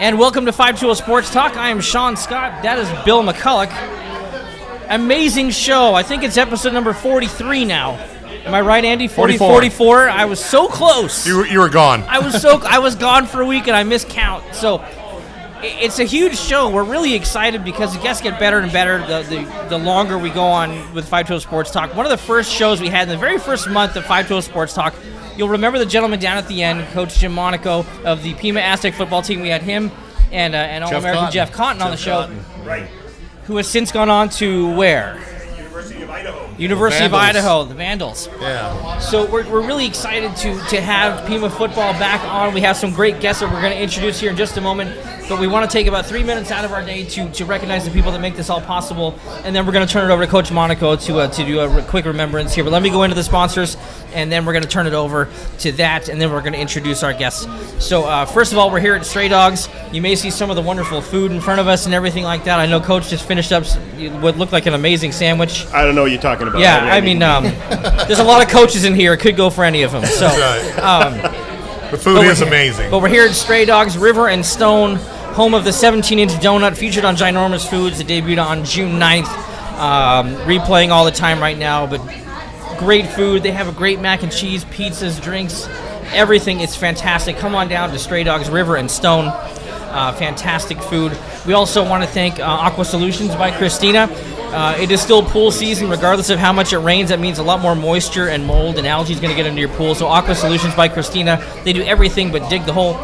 And welcome to 520 Sports Talk. I am Sean Scott. That is Bill McCulloch. Amazing show. I think it's episode number 43 now. Am I right, Andy? 44. I was so close. You were gone. I was gone for a week and I missed count. So it's a huge show. We're really excited because the guests get better and better the longer we go on with 520 Sports Talk. One of the first shows we had in the very first month of 520 Sports Talk, you'll remember the gentleman down at the end, Coach Jim Monaco of the Pima Aztec football team. We had him and All-American Jeff Cotton on the show, right? Who has since gone on to where? University of Idaho, the Vandals. Yeah. So we're really excited to have Pima football back on. We have some great guests that we're going to introduce here in just a moment. But we want to take about 3 minutes out of our day to recognize the people that make this all possible. And then we're going to turn it over to Coach Monaco to do a quick remembrance here. But let me go into the sponsors, and then we're going to turn it over to that, and then we're going to introduce our guests. So first of all, we're here at Stray Dogs. You may see some of the wonderful food in front of us and everything like that. I know Coach just finished up what looked like an amazing sandwich. I don't know what you're talking about. Yeah, I mean, there's a lot of coaches in here. It could go for any of them. So, the food is amazing. But we're here at Stray Dogs, River and Stone, home of the 17-inch donut, featured on Ginormous Foods. It debuted on June 9th. Replaying all the time right now, but great food. They have a great mac and cheese, pizzas, drinks, everything. It's fantastic. Come on down to Stray Dogs, River and Stone. Fantastic food. We also want to thank Aqua Solutions by Christina. It is still pool season, regardless of how much it rains. That means a lot more moisture and mold and algae is going to get into your pool. So Aqua Solutions by Christina, they do everything but dig the hole.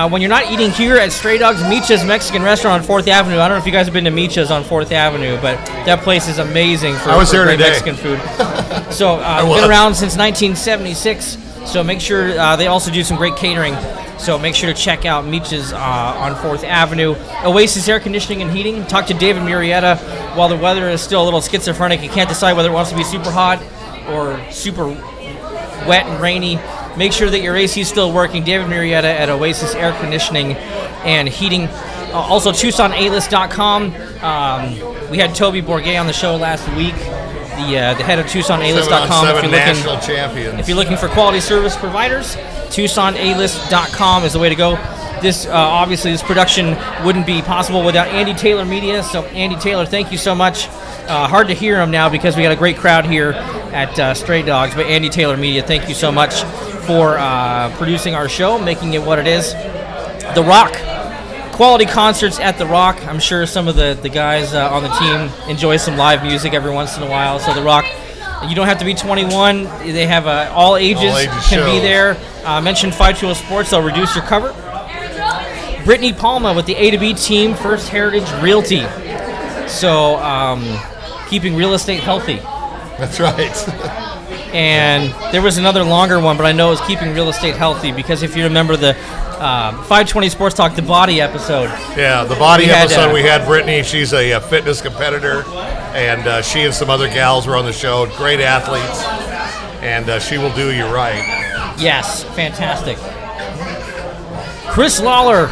When you're not eating here at Stray Dogs, Micha's Mexican Restaurant on 4th Avenue. I don't know if you guys have been to Micha's on 4th Avenue, but that place is amazing for great Mexican food. So been around since 1976, so make sure they also do some great catering. So make sure to check out Micha's on 4th Avenue. Oasis Air Conditioning and Heating. Talk to David Murrieta. While the weather is still a little schizophrenic, you can't decide whether it wants to be super hot or super wet and rainy. Make sure that your AC is still working. David Murrieta at Oasis Air Conditioning and Heating. Also, TucsonAlist.com. We had Toby Bourget on the show last week, the head of TucsonAlist.com. If you're looking for quality service providers, TucsonAlist.com is the way to go. This obviously, this production wouldn't be possible without Andy Taylor Media. So, Andy Taylor, thank you so much. Hard to hear him now because we got a great crowd here at Stray Dogs. But Andy Taylor Media, thank you so much for producing our show, making it what it is. The Rock. Quality concerts at The Rock. I'm sure some of the guys on the team enjoy some live music every once in a while. So The Rock, you don't have to be 21. They have all ages can be there. Mention 520 Sports. They'll reduce your cover. Brittany Palma with the A to B team, First Heritage Realty. So keeping real estate healthy. That's right. And there was another longer one, but I know it was keeping real estate healthy because if you remember the 520 Sports Talk, the body episode. Yeah, the body episode, we had Brittany. She's a fitness competitor, and she and some other gals were on the show. Great athletes, and she will do you right. Yes, fantastic. Chris Lawler,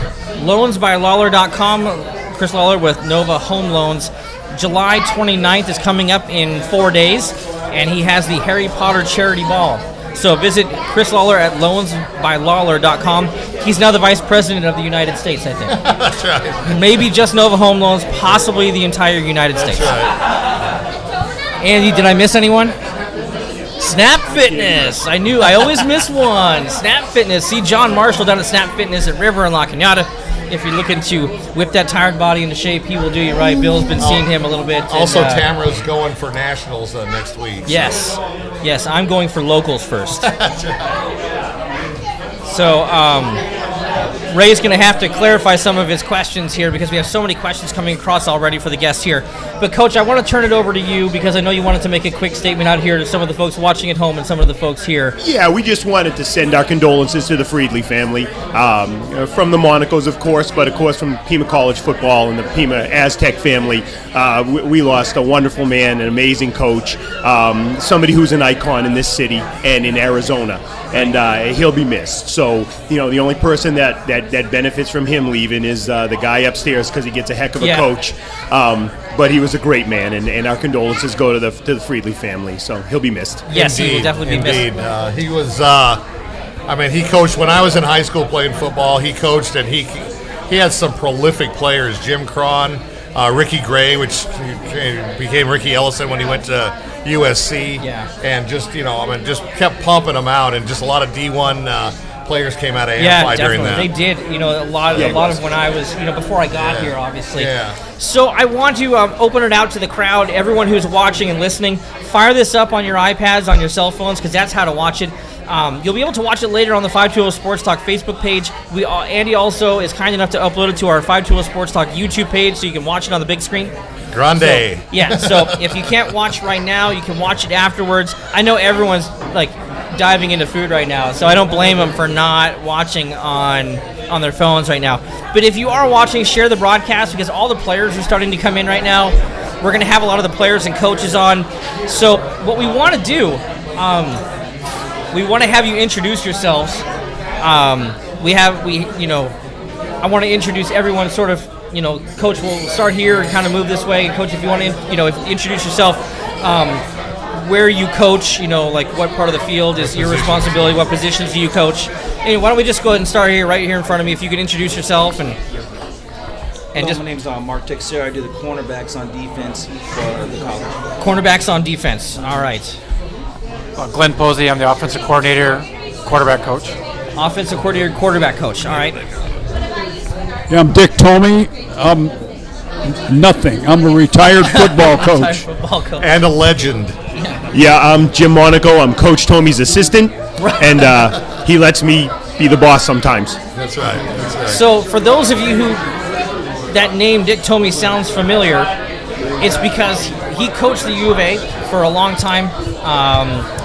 loansbylawler.com. Chris Lawler with Nova Home Loans. July 29th is coming up in 4 days, and he has the Harry Potter charity ball. So visit Chris Lawler at loansbylawler.com. He's now the Vice President of the United States, I think. That's right. Maybe just Nova Home Loans, possibly the entire United States. Right. Andy, did I miss anyone? Snap Fitness. I always miss one. Snap Fitness. See John Marshall down at Snap Fitness at River and La Cañada. If you're looking to whip that tired body into shape, he will do you right. Bill's been seeing him a little bit. Also, Tamara's going for nationals next week. Yes. Yes, I'm going for locals first. So, Ray's going to have to clarify some of his questions here because we have so many questions coming across already for the guests here. But, Coach, I want to turn it over to you because I know you wanted to make a quick statement out here to some of the folks watching at home and some of the folks here. Yeah, we just wanted to send our condolences to the Friedley family, from the Monacos, of course, but, of course, from Pima College football and the Pima Aztec family. We lost a wonderful man, an amazing coach, somebody who's an icon in this city and in Arizona. And he'll be missed. So, the only person that benefits from him leaving is the guy upstairs because he gets a heck of a coach. But he was a great man, and our condolences go to the Friedley family. So he'll be missed. Yes, he will definitely be missed. He was. He coached when I was in high school playing football. He coached, and he he had some prolific players, Jim Cron, Ricky Gray, which became Ricky Ellison when he went to USC, and just just kept pumping them out, and just a lot of D1 players came out of Amplify during that. They did, a lot of when I was, before I got here, obviously. Yeah. So I want to open it out to the crowd, everyone who's watching and listening. Fire this up on your iPads, on your cell phones, because that's how to watch it. You'll be able to watch it later on the 520 Sports Talk Facebook page. Andy also is kind enough to upload it to our 520 Sports Talk YouTube page, so you can watch it on the big screen. Grande. So if you can't watch right now, you can watch it afterwards. I know everyone's diving into food right now, so I don't blame them for not watching on their phones right now. But if you are watching, share the broadcast, because all the players are starting to come in right now. We're going to have a lot of the players and coaches on. So what we want to do, we want to have you introduce yourselves. I want to introduce everyone sort of, Coach will start here and kind of move this way. Coach, if you want to, introduce yourself, where you coach, what part of the field is your responsibility, what positions do you coach? Anyway, why don't we just go ahead and start here, right here in front of me, if you could introduce yourself and just... My name's Mark Texera. I do the cornerbacks on defense for the college. Cornerbacks on defense, all right. Glenn Posey, I'm the offensive coordinator, quarterback coach. Offensive coordinator, quarterback coach, all right. Yeah, I'm Dick Tomey. I'm nothing. I'm a retired football coach. And a legend. Yeah, I'm Jim Monaco. I'm Coach Tomey's assistant, and he lets me be the boss sometimes. That's right. So for those of you who that name Dick Tomey sounds familiar, it's because he coached the U of A for a long time.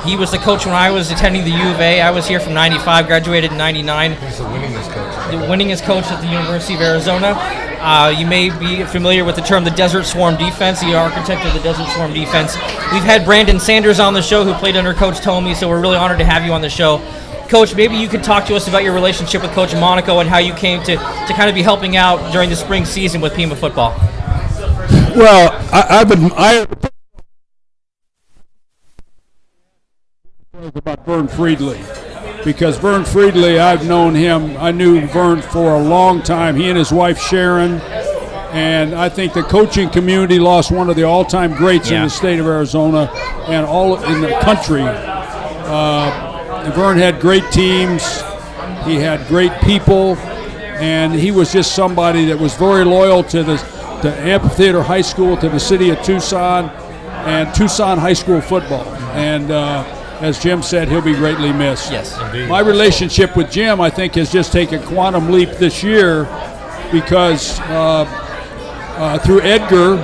He was the coach when I was attending the U of A. I was here from 95, graduated in 99. He's the winningest coach. The winningest coach at the University of Arizona. You may be familiar with the term the Desert Swarm defense, the architect of the Desert Swarm defense. We've had Brandon Sanders on the show who played under Coach Tomey, so we're really honored to have you on the show. Coach, maybe you could talk to us about your relationship with Coach Monaco and how you came to kind of be helping out during the spring season with Pima football. Well, about Vern Friedley, because Vern Friedley, I've known him. I knew Vern for a long time. He and his wife Sharon, and I think the coaching community lost one of the all-time greats in the state of Arizona and all in the country. Vern had great teams. He had great people, and he was just somebody that was very loyal to the Amphitheater High School, to the city of Tucson, and Tucson High School football. And as Jim said, he'll be greatly missed. Yes, indeed. My relationship with Jim, I think, has just taken a quantum leap this year because through Edgar,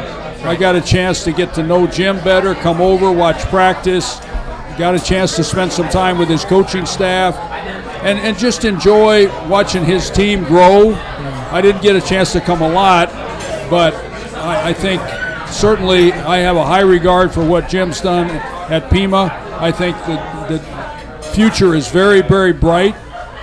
I got a chance to get to know Jim better, come over, watch practice, got a chance to spend some time with his coaching staff, and just enjoy watching his team grow. I didn't get a chance to come a lot, but I think certainly I have a high regard for what Jim's done at Pima. I think the future is very, very bright,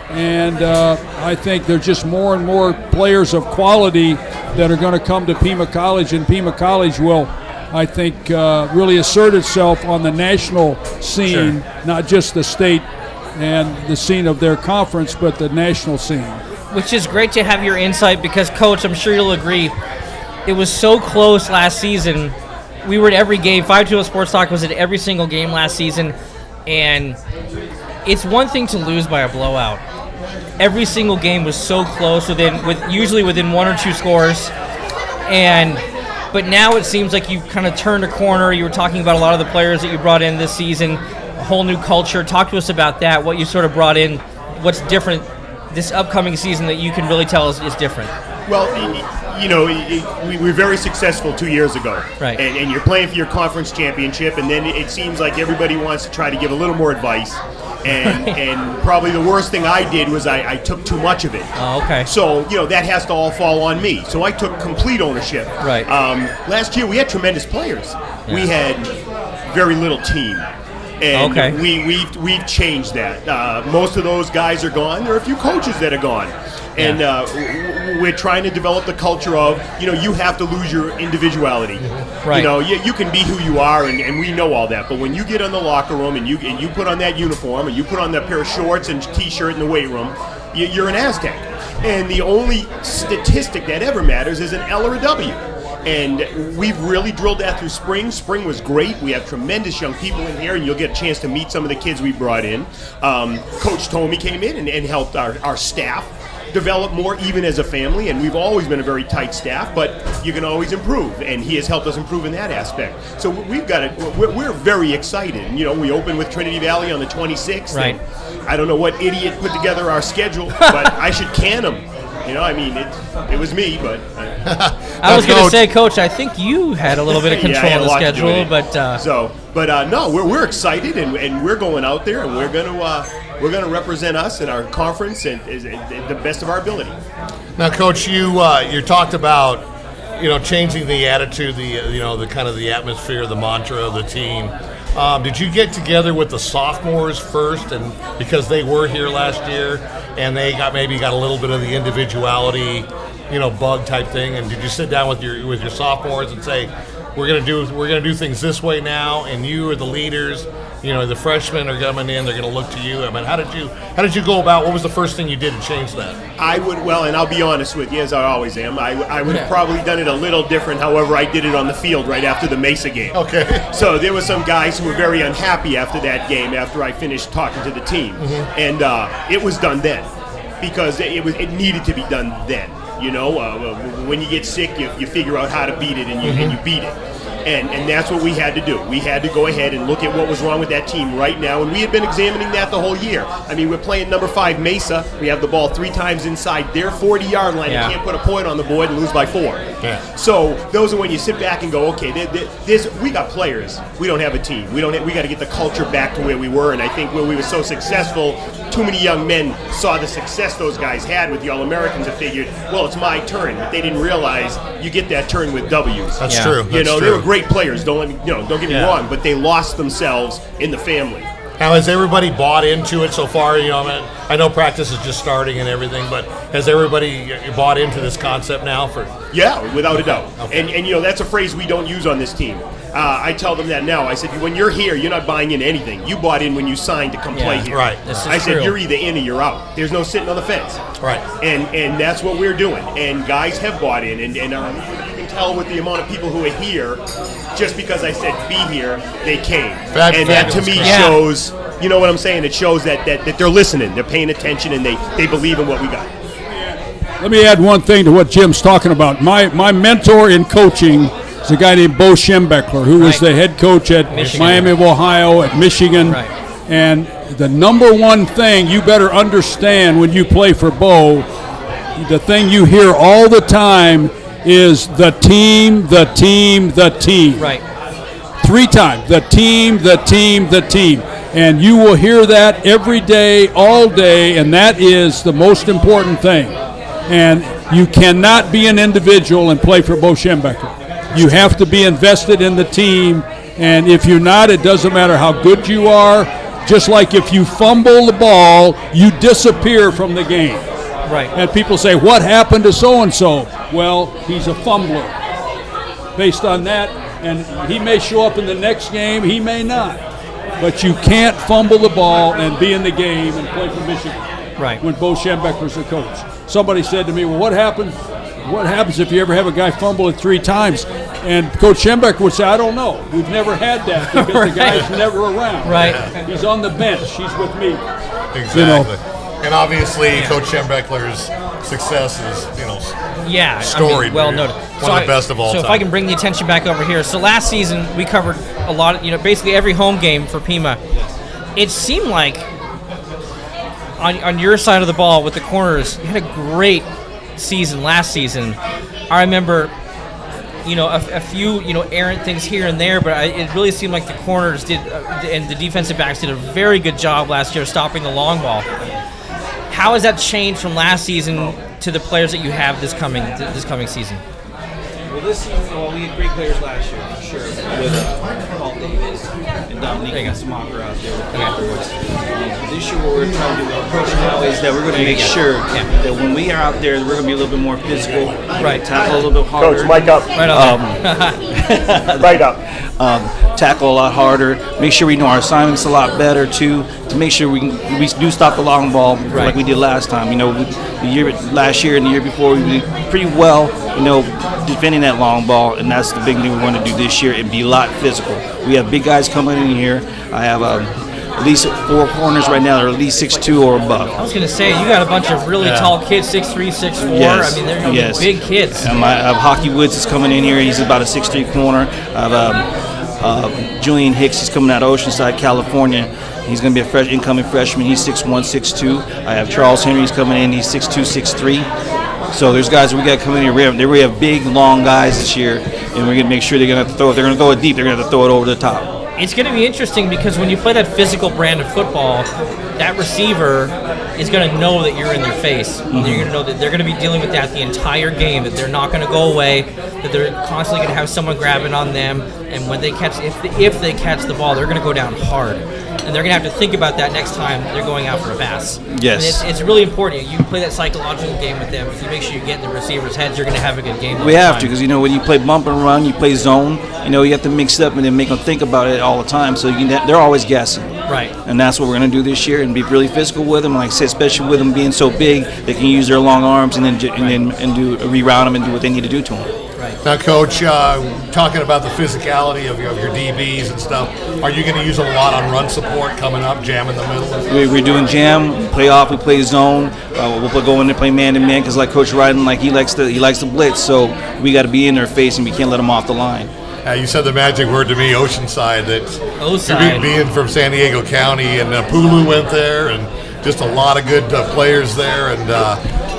and I think there's just more and more players of quality that are going to come to Pima College, and Pima College will, I think, really assert itself on the national scene, not just the state and the scene of their conference, but the national scene. Which is great to have your insight because, Coach, I'm sure you'll agree, it was so close last season. We were at every game. 520 Sports Talk was at every single game last season, and it's one thing to lose by a blowout. Every single game was so close, usually within one or two scores, but now it seems like you kind of turned a corner. You were talking about a lot of the players that you brought in this season, a whole new culture. Talk to us about that, what you sort of brought in, what's different this upcoming season that you can really tell is different. Well, we were very successful 2 years ago. Right. And you're playing for your conference championship, and then it seems like everybody wants to try to give a little more advice. And probably the worst thing I did was I took too much of it. Oh, okay. So, that has to all fall on me. So I took complete ownership. Right. Last year we had tremendous players. Yeah. We had very little team. And okay. we've changed that. Most of those guys are gone. There are a few coaches that are gone. And we're trying to develop the culture of, you have to lose your individuality. Right. You can be who you are, and we know all that. But when you get in the locker room and you put on that uniform and you put on that pair of shorts and T-shirt in the weight room, you're an Aztec. And the only statistic that ever matters is an L or a W. And we've really drilled that through spring. Spring was great. We have tremendous young people in here, and you'll get a chance to meet some of the kids we brought in. Coach Tomey came in and helped our staff develop more even as a family, and we've always been a very tight staff, but you can always improve, and he has helped us improve in that aspect. So we've got it. We're very excited. And, we open with Trinity Valley on the 26th. Right. I don't know what idiot put together our schedule, but I should can him. It was me, but... I was going to say, Coach, I think you had a little bit of control of the schedule, but... No, we're excited, and we're going out there, and we're going to represent us in our conference and the best of our ability. Now, Coach, you talked about changing the attitude, the kind of the atmosphere, the mantra of the team. Did you get together with the sophomores first, and because they were here last year, and they got a little bit of the individuality, bug type thing? And did you sit down with your sophomores and say, we're gonna do things this way now, and you are the leaders? The freshmen are coming in; they're going to look to you. I mean, how did you go about? What was the first thing you did to change that? And I'll be honest with you, as I always am. I would have probably done it a little different. However, I did it on the field right after the Mesa game. Okay. So there were some guys who were very unhappy after that game. After I finished talking to the team, and it was done then, because it needed to be done then. When you get sick, you figure out how to beat it, and you beat it. And that's what we had to do. We had to go ahead and look at what was wrong with that team right now, and we had been examining that the whole year. I mean, we're playing number 5 Mesa. We have the ball 3 times inside their 40-yard line. Yeah. You can't put a point on the board and lose by 4. Yeah. So those are when you sit back and go, okay, we got players. We don't have a team. We got to get the culture back to where we were, and I think where we were so successful, too many young men saw the success those guys had with the All-Americans and figured, well, it's my turn. But they didn't realize you get that turn with W's. That's true. They were great players. Don't get me wrong, but they lost themselves in the family. Now, has everybody bought into it so far? I know practice is just starting and everything, but has everybody bought into this concept now? Yeah, without a doubt. Okay. And that's a phrase we don't use on this team. I tell them that now. I said, when you're here, you're not buying into anything. You bought in when you signed to come play here. Right. I said, you're either in or you're out. There's no sitting on the fence. Right. And that's what we're doing. And guys have bought in. And you can tell with the amount of people who are here, just because I said be here, they came. And that to me shows, you know what I'm saying? It shows that they're listening, they're paying attention, and they believe in what we got. Let me add one thing to what Jim's talking about. My mentor in coaching is a guy named Bo Schembechler, who was the head coach at Miami of Ohio, at Michigan. Right. And the number one thing you better understand when you play for Bo, the thing you hear all the time is the team, the team, the team. Right. 3 times. The team, the team, the team. And you will hear that every day, all day, and that is the most important thing. And you cannot be an individual and play for Bo Schembechler. You have to be invested in the team, and if you're not, it doesn't matter how good you are. Just like if you fumble the ball, you disappear from the game. Right. And people say, what happened to so-and-so? Well, he's a fumbler. Based on that, and he may show up in the next game, he may not. But you can't fumble the ball and be in the game and play for Michigan. Right. When Bo Schembechler's the coach. Somebody said to me, well, what happens if you ever have a guy fumble it 3 times? And Coach Schembechler would say, I don't know. We've never had that because Right. the guy's never around. Right. He's on the bench. He's with me. Exactly. And obviously, Coach Schembechler's success is, storied. well noted. One of the best of all time. So if I can bring the attention back over here. So last season, we covered a lot of, basically every home game for Pima. It seemed like on your side of the ball with the corners, you had a great season last season. I remember, a few, errant things here and there, but it really seemed like the corners did, and the defensive backs did a very good job last year stopping the long ball. How has that changed from last season to the players that you have this coming season? Well, this season, we had great players last year, for sure, with Paul Davis and Dominique and Samacher out there with afterwards. This year, what we're trying to do approach now is that we're going to make sure that when we are out there, we're going to be a little bit more physical, Right. tackle a little bit harder. Coach, mic up. Right on. Right up. Tackle a lot harder. Make sure we know our assignments a lot better too. To make sure we do stop the long ball like we did last time. You know, last year and the year before, we did pretty well. You know, defending that long ball, and that's the big thing we want to do this year and be a lot physical. We have big guys coming in here. I have at least 4 corners right now that are at least 6'2" or above. I was going to say, you got a bunch of really tall kids, 6'3", 6'4". Yes. I mean, they're gonna be big kids. I have Hockey Woods is coming in here. He's about a 6'3" corner. I have Julian Hicks. He's coming out of Oceanside, California. He's going to be a incoming freshman. He's 6'1", 6'2". I have Charles Henry. He's coming in. He's 6'2", 6'3". So there's guys that we got coming in here. We have big, long guys this year, and we're going to make sure they're going to throw it. They're going to throw it deep. They're going to have to throw it over the top. It's going to be interesting because when you play that physical brand of football, that receiver is going to know that you're in their face. You're going to know that they're going to be dealing with that the entire game, that they're not going to go away, that they're constantly going to have someone grabbing on them, and when they catch, if they catch the ball, they're going to go down hard. And they're going to have to think about that next time they're going out for a pass. Yes. And it's really important. You play that psychological game with them. If you make sure you get in the receiver's heads, you're going to have a good game. We have to, because, you know, when you play bump and run, you play zone, you know, you have to mix it up and then make them think about it all the time. So they're always guessing. Right. And that's what we're going to do this year and be really physical with them. Like I said, especially with them being so big, they can use their long arms and then reroute them and do what they need to do to them. Now, Coach, talking about the physicality of your DBs and stuff, are you going to use a lot on run support coming up, jam in the middle? We're doing jam, we play off, we play zone. We'll go in there, play man-to-man, because like Coach Ryden, like he likes to blitz, so we got to be in their face and we can't let them off the line. You said the magic word to me, Oceanside. Oceanside. Being from San Diego County, and Pulu went there, and just a lot of good players there, and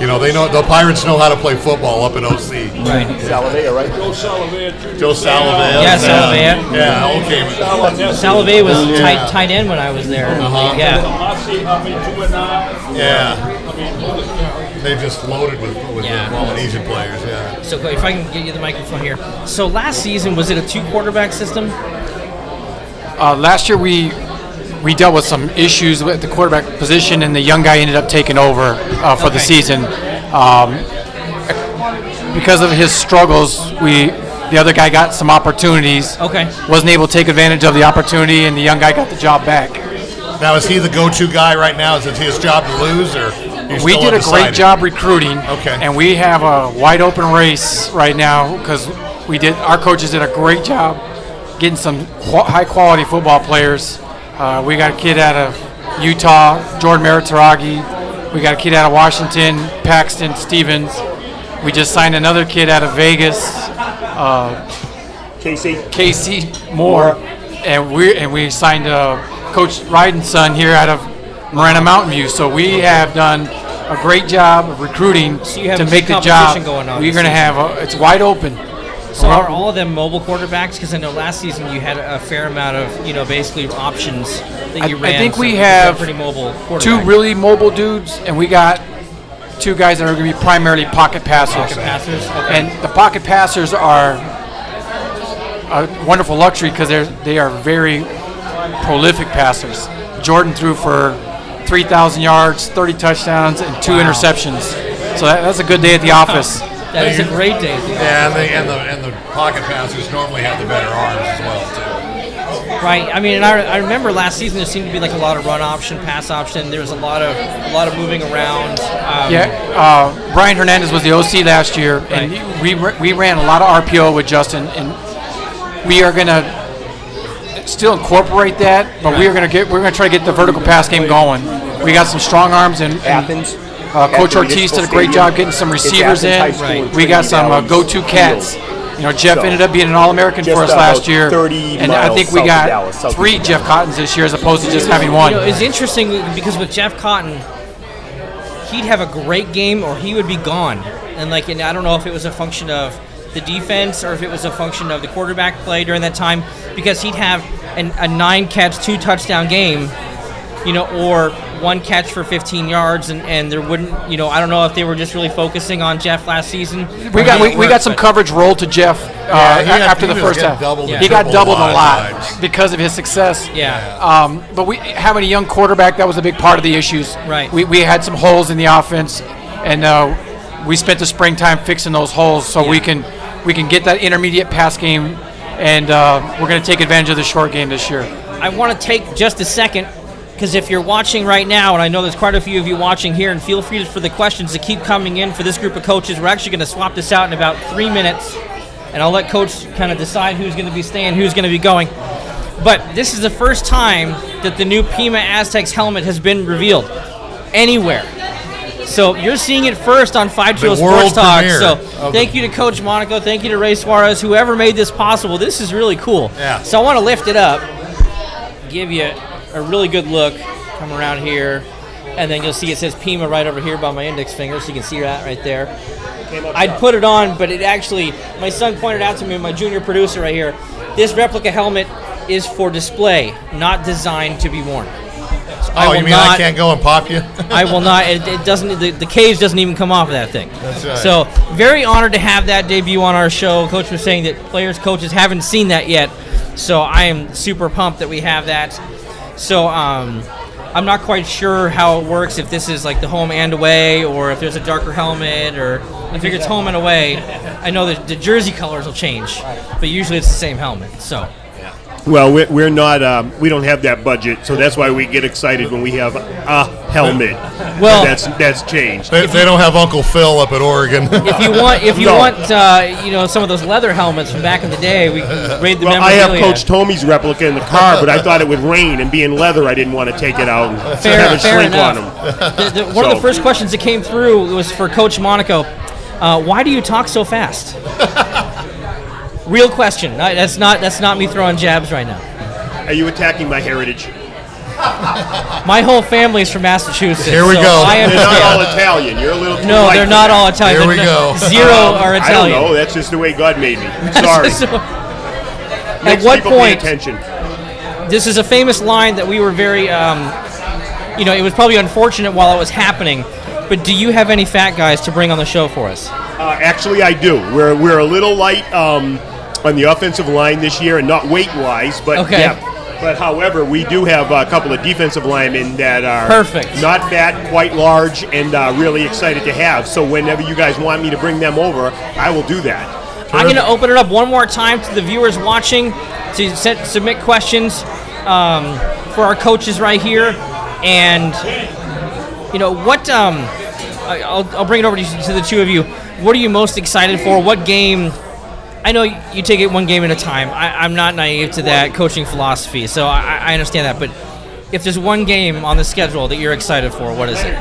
you know, the Pirates know how to play football up in OC. Right. Salavea, right? Joe Salavea. Yeah, Salavea. Yeah, okay. Salavea was tight end when I was there. Yeah. Yeah. They just loaded with Polynesian players, yeah. So if I can get you the microphone here. So last season, was it a 2-quarterback system? Last year we dealt with some issues with the quarterback position, and the young guy ended up taking over for the season. Because of his struggles, the other guy got some opportunities. Okay. Wasn't able to take advantage of the opportunity, and the young guy got the job back. Now, is he the go-to guy right now? Is it his job to lose, or we did a great job recruiting, okay, and we have a wide open race right now because our coaches did a great job getting some high quality football players. We got a kid out of Utah, Jordan Maritaragi. We got a kid out of Washington, Paxton Stevens. We just signed another kid out of Vegas, Casey Moore, and we signed Coach Ryden's son here out of Marana Mountain View. So we have done a great job of recruiting to make the job. We're going to have it's wide open. So are all of them mobile quarterbacks? Because I know last season you had a fair amount of, basically options that you ran. I think we have pretty mobile 2 really mobile dudes, and we got 2 guys that are going to be primarily pocket passers. Pocket passers, okay. And the pocket passers are a wonderful luxury because they are very prolific passers. Jordan threw for 3,000 yards, 30 touchdowns, and 2 interceptions. So that's a good day at the office. That is a great day. And the pocket passers normally have the better arms as well too. Right. I mean, and I remember last season there seemed to be like a lot of run option, pass option. There was a lot of moving around. Brian Hernandez was the OC last year, and we ran a lot of RPO with Justin, and we are gonna still incorporate that, but we're gonna try to get the vertical pass game going. We got some strong arms and Athens. Coach Ortiz did a great job getting some receivers in. Right. We got some go-to cats. Jeff ended up being an All-American for us last year, and I think we got 3 Jeff Cottons this year as opposed to just having 1. It's interesting because with Jeff Cotton, he'd have a great game or he would be gone. And I don't know if it was a function of the defense or if it was a function of the quarterback play during that time, because he'd have a 9-catch, 2-touchdown game, or one catch for 15 yards, and there wouldn't, I don't know if they were just really focusing on Jeff last season. We got some coverage rolled to Jeff after the first half. He got doubled a lot because of his success. Yeah. But having a young quarterback, that was a big part of the issues. Right. We had some holes in the offense, and we spent the springtime fixing those holes so we can get that intermediate pass game, and we're going to take advantage of the short game this year. I want to take just a second, because if you're watching right now, and I know there's quite a few of you watching here, and feel free for the questions to keep coming in for this group of coaches. We're actually going to swap this out in about 3 minutes, and I'll let Coach kind of decide who's going to be staying, who's going to be going. But this is the first time that the new Pima Aztecs helmet has been revealed anywhere. So you're seeing it first on 5-2 Sports Talk. So thank you to Coach Monaco. Thank you to Ray Suarez, whoever made this possible. This is really cool. Yeah. So I want to lift it up, give you a really good look. Come around here, and then you'll see it says Pima right over here by my index finger, so you can see that right there. I'd put it on, but it actually, my son pointed out to me, my junior producer right here, this replica helmet is for display, not designed to be worn. So I can't go and pop you? I will not. It doesn't. The cage doesn't even come off of that thing. That's right. So very honored to have that debut on our show. Coach was saying that coaches haven't seen that yet. So I am super pumped that we have that. So I'm not quite sure how it works, if this is like the home and away, or if there's a darker helmet, or I figure it's home and away. I know that the jersey colors will change, but usually it's the same helmet. So. Well, we're not. We don't have that budget, so that's why we get excited when we have a helmet. Well, that's changed. They don't have Uncle Phil up at Oregon. If you want, some of those leather helmets from back in the day, we can raid the memorabilia. I have Coach Tomey's replica in the car, but I thought it would rain, and being leather, I didn't want to take it out and have it shrink on them. One of the first questions that came through was for Coach Monaco. Why do you talk so fast? Real question. That's not me throwing jabs right now. Are you attacking my heritage? My whole family's from Massachusetts. Here we go. They're not all Italian. You're a little too No, light they're for not that. all Italian. Here we go. Zero are Italian. I don't know. That's just the way God made me. Sorry. At Makes what people pay point? attention. This is a famous line that we were very, it was probably unfortunate while it was happening. But do you have any fat guys to bring on the show for us? Actually, I do. We're a little light on the offensive line this year, and not weight-wise, but okay. Yeah. But however, we do have a couple of defensive linemen that are perfect, not fat, quite large, and really excited to have. So whenever you guys want me to bring them over, I will do that. I'm going to open it up one more time to the viewers watching to submit questions for our coaches right here, and what I'll bring it over to the two of you. What are you most excited for? What game? I know you take it one game at a time. I'm not naive to that coaching philosophy, so I understand that. But if there's one game on the schedule that you're excited for, what is it?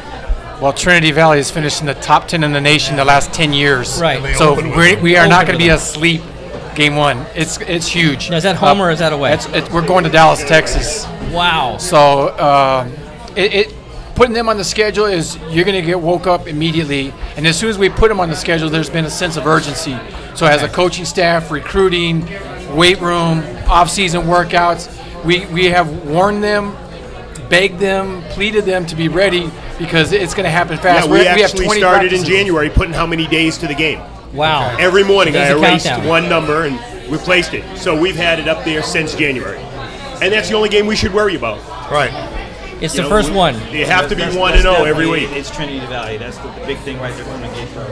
Well, Trinity Valley has finished in the top 10 in the nation the last 10 years. Right. So we are not going to be asleep game one. It's huge. Now, is that home or is that away? We're going to Dallas, Texas. Wow. So putting them on the schedule is you're going to get woke up immediately. And as soon as we put them on the schedule, there's been a sense of urgency. So as a coaching staff, recruiting, weight room, off-season workouts, we have warned them, begged them, pleaded them to be ready because it's going to happen fast. Yeah, we actually have 20 started practices. in January putting how many days to the game. Wow. Every morning I erased countdown. one number and replaced it. So we've had it up there since January. And that's the only game we should worry about. Right. It's the first one. You have to be 1-0 every week. It's Trinity Valley. That's the big thing right there from the get-go.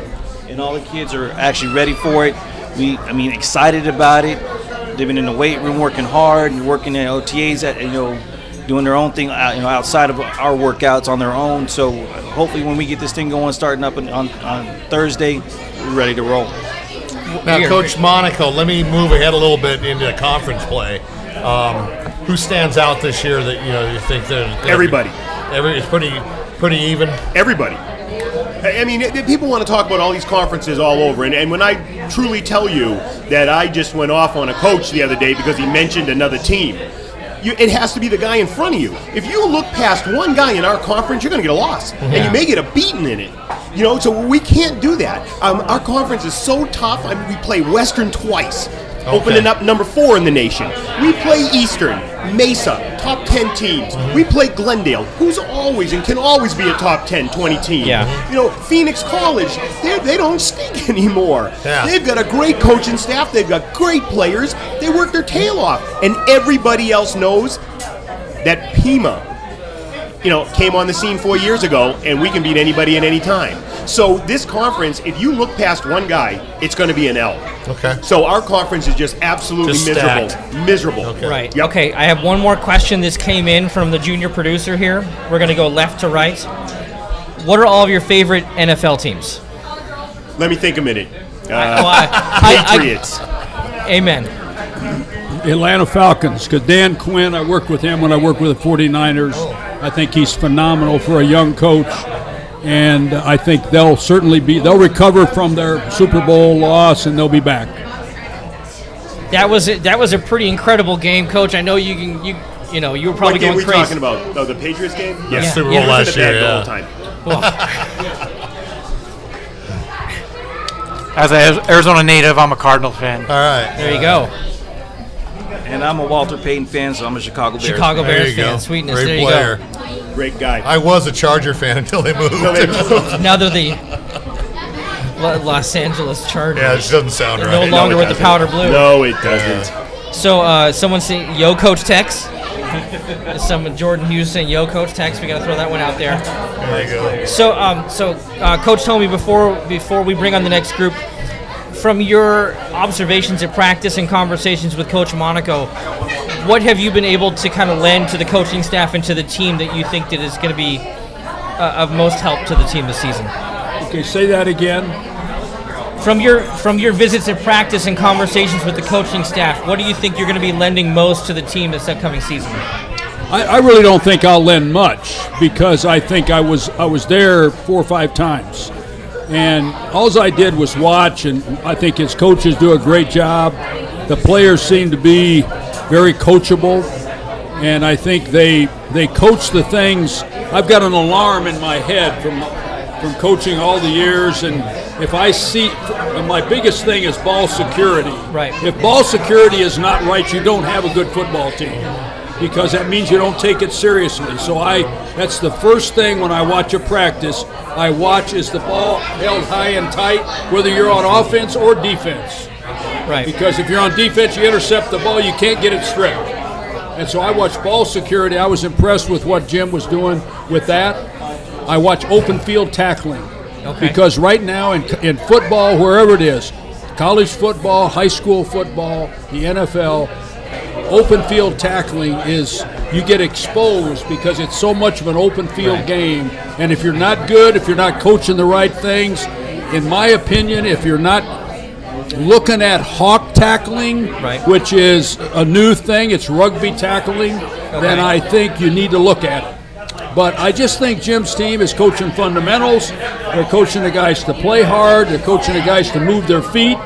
And all the kids are actually ready for it. Excited about it. They've been in the weight room working hard and working in OTAs doing their own thing, outside of our workouts on their own. So hopefully when we get this thing going, starting up on Thursday, we're ready to roll. Now, Coach Monaco, let me move ahead a little bit into conference play. Who stands out this year that you think that Everybody. It's pretty even. Everybody. I mean, people want to talk about all these conferences all over, and when I truly tell you that I just went off on a coach the other day because he mentioned another team, it has to be the guy in front of you. If you look past one guy in our conference, you're going to get a loss, and you may get a beating in it. So we can't do that. Our conference is so tough. We play Western twice, opening up number 4 in the nation. We play Eastern. Mesa, top 10 teams. We play Glendale, who's always and can always be a top 10, 20 team. Yeah. You know, Phoenix College, they don't stink anymore. Yeah. They've got a great coaching staff. They've got great players. They work their tail off. And everybody else knows that Pima, came on the scene 4 years ago, and we can beat anybody at any time. So this conference, if you look past one guy, it's going to be an L. Okay. So our conference is just absolutely Just miserable. stacked. Miserable. Okay. Right. Yep. Okay, I have one more question. This came in from the junior producer here. We're going to go left to right. What are all of your favorite NFL teams? Let me think a minute. Patriots. Amen. Atlanta Falcons, because Dan Quinn, I worked with him when I worked with the 49ers. I think he's phenomenal for a young coach, and I think they'll recover from their Super Bowl loss, and they'll be back. That was a pretty incredible game, Coach. I know you were probably What game going are we crazy. talking about? Oh, the Patriots game? Yeah, Yeah. Super Yeah. Bowl last year. The whole Yeah. time. As an Arizona native, I'm a Cardinal fan. All right. There you go. And I'm a Walter Payton fan, so I'm a Chicago Bears Chicago There Bears you go. fan. Sweetness. Great there you player. go. Great guy. I was a Charger fan until they moved. Now they're the Los Angeles Chargers. Yeah, it doesn't sound They're right. no longer it with the doesn't. powder blue. No, it doesn't. So someone saying, "Yo, Coach Tex." Someone, Jordan Hughes saying, "Yo, Coach Tex." We got to throw that one out there. There you go. So, Coach told me before we bring on the next group, from your observations at practice and conversations with Coach Monaco, what have you been able to kind of lend to the coaching staff and to the team that you think that is going to be of most help to the team this season? Okay, say that again. From your visits at practice and conversations with the coaching staff, what do you think you're going to be lending most to the team this upcoming season? I really don't think I'll lend much, because I think I was there 4 or 5 times. And all I did was watch, and I think his coaches do a great job. The players seem to be very coachable, and I think they coach the things. I've got an alarm in my head from coaching all the years, and if I see, my biggest thing is ball security. Right. If ball security is not right, you don't have a good football team, because that means you don't take it seriously. So that's the first thing when I watch a practice. I watch, is the ball held high and tight, whether you're on offense or defense. Right. Because if you're on defense, you intercept the ball, you can't get it stripped. And so I watched ball security. I was impressed with what Jim was doing with that. I watch open field tackling. Okay. Because right now in football, wherever it is, college football, high school football, the NFL, open field tackling is, you get exposed because it's so much of an open field game. And if you're not good, if you're not coaching the right things, in my opinion, if you're not looking at hawk tackling, which is a new thing, it's rugby tackling, then I think you need to look at it. But I just think Jim's team is coaching fundamentals. They're coaching the guys to play hard. They're coaching the guys to move their feet.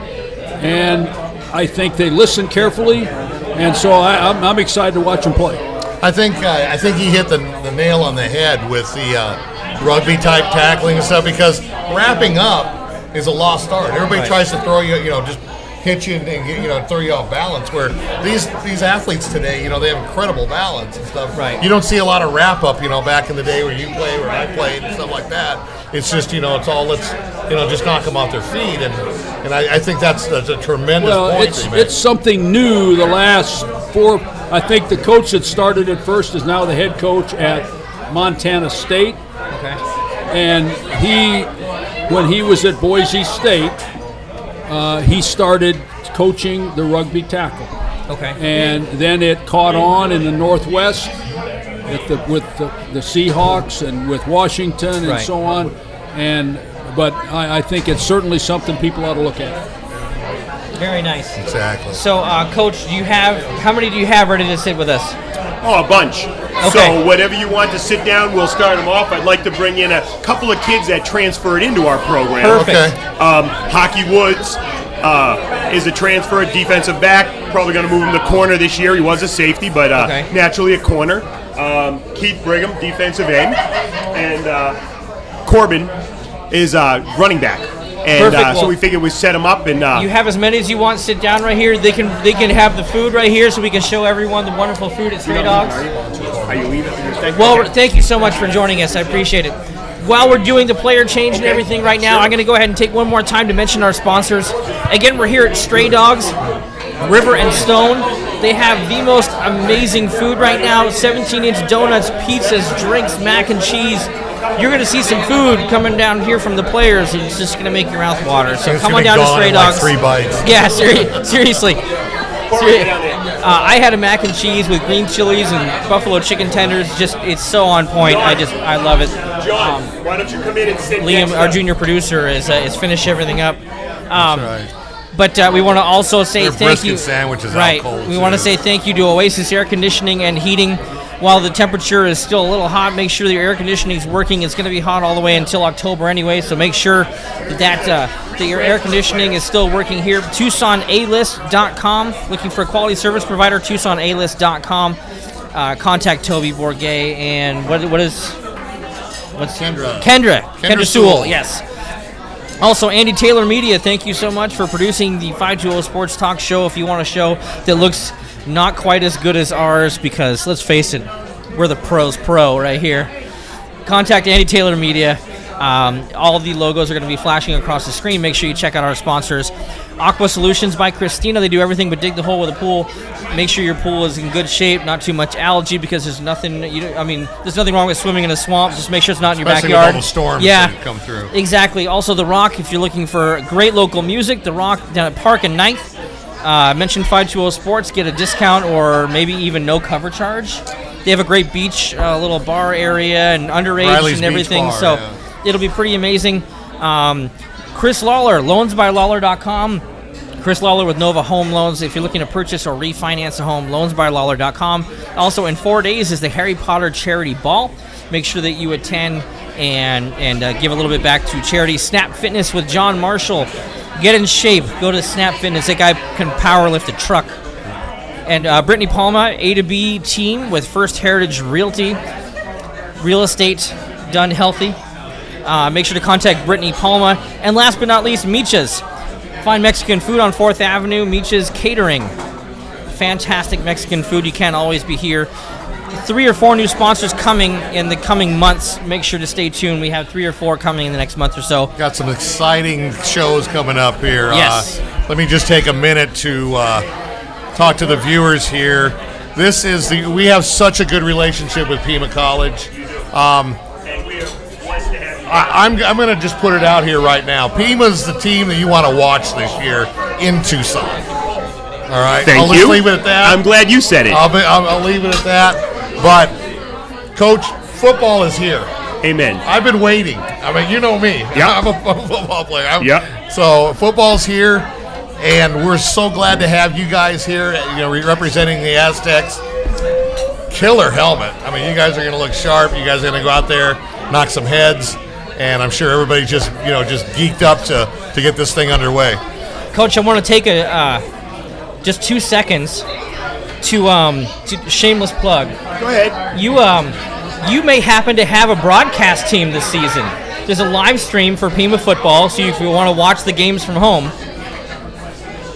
And I think they listen carefully. And so I'm excited to watch them play. I think he hit the nail on the head with the rugby type tackling and stuff, because wrapping up is a lost art. Everybody tries to throw you, just hit you and throw you off balance. Where these athletes today, they have incredible balance and stuff. Right. You don't see a lot of wrap up, back in the day where you played, where I played, and stuff like that. It's just, it's all just knock them off their feet, and I think that's a tremendous point. It's something new the last 4. I think the coach that started it first is now the head coach at Montana State. Okay. And when he was at Boise State, he started coaching the rugby tackle. Okay. And then it caught on in the Northwest with the Seahawks and with Washington and so on. But I think it's certainly something people ought to look at. Very nice. Exactly. So, Coach, how many do you have ready to sit with us? Oh, a bunch. Okay. So whatever you want to sit down, we'll start them off. I'd like to bring in a couple of kids that transferred into our program. Perfect. Okay. Hockey Woods is a transfer, defensive back. Probably going to move him to corner this year. He was a safety, but naturally a corner. Keith Brigham, defensive end. And Corbin is running back. And Perfect. so we figured we'd set them up. And you have as many as you want. Sit down right here. They can have the food right here, so we can show everyone the wonderful food at Stray Dogs. Are you leaving? Well, thank you so much for joining us. I appreciate it. While we're doing the player change and everything right now, I'm going to go ahead and take one more time to mention our sponsors. Again, we're here at Stray Dogs, River and Stone. They have the most amazing food right now, 17-inch donuts, pizzas, drinks, mac and cheese. You're going to see some food coming down here from the players. It's just going to make your mouth water. So come on down to Stray Dogs. Like 3 bites. Yeah, seriously. I had a mac and cheese with green chilies and buffalo chicken tenders. Just, it's so on point. I love it. John, why don't you come in and sit Liam, our junior producer, is finished everything up. That's right. But we want to also say thank you. Sandwiches right. out cold, we want to say thank you to Oasis Air Conditioning and Heating. While the temperature is still a little hot, make sure that your air conditioning is working. It's going to be hot all the way until October anyway, so make sure that your air conditioning is still working here. TucsonAlist.com. Looking for a quality service provider, TucsonAlist.com. Contact Toby Bourget and what's Kendra Sewell, yes. Also, Andy Taylor Media, thank you so much for producing the 520 Sports Talk show. If you want a show that looks not quite as good as ours, because let's face it, we're the pros pro right here. Contact Andy Taylor Media. All of the logos are going to be flashing across the screen. Make sure you check out our sponsors. Aqua Solutions by Christina. They do everything but dig the hole with a pool. Make sure your pool is in good shape, not too much algae, because there's nothing. There's nothing wrong with swimming in a swamp. Just make sure it's not in your Especially backyard. with all the storms yeah, that come through. Exactly. Also, The Rock. If you're looking for great local music, The Rock down at Park and 9th. Mention 520 Sports, get a discount or maybe even no cover charge. They have a great beach, little bar area and underage Riley's and everything, Beach Bar, so yeah. It'll be pretty amazing. Chris Lawler, loansbylawler.com. Chris Lawler with Nova Home Loans. If you're looking to purchase or refinance a home, loansbylawler.com. Also, in 4 days is the Harry Potter Charity Ball. Make sure that you attend and give a little bit back to charity. Snap Fitness with John Marshall. Get in shape. Go to Snap Fitness. That guy can power lift a truck. And Brittany Palma, A to B team with First Heritage Realty. Real estate done healthy. Make sure to contact Brittany Palma. And last but not least, Micha's. Find Mexican food on 4th Avenue. Micha's Catering. Fantastic Mexican food. You can't always be here. 3 or 4 new sponsors coming in the coming months. Make sure to stay tuned. We have 3 or 4 coming in the next month or so. Got some exciting shows coming up here. Yes. Let me just take a minute to talk to the viewers here. We have such a good relationship with Pima College. I'm going to just put it out here right now. Pima's the team that you want to watch this year in Tucson. All right. Thank I'll you. just leave it at that. I'm glad you said it. I'll leave it at that. But, Coach, football is here. Amen. I've been waiting. I mean, you know me. Yep. I'm a football player. Yep. So football's here, and we're so glad to have you guys here. Representing the Aztecs. Killer helmet. I mean, you guys are going to look sharp. You guys are going to go out there, knock some heads, and I'm sure everybody just geeked up to get this thing underway. Coach, I want to take just 2 seconds to shameless plug. Go ahead. You may happen to have a broadcast team this season. There's a live stream for Pima football, so if you want to watch the games from home.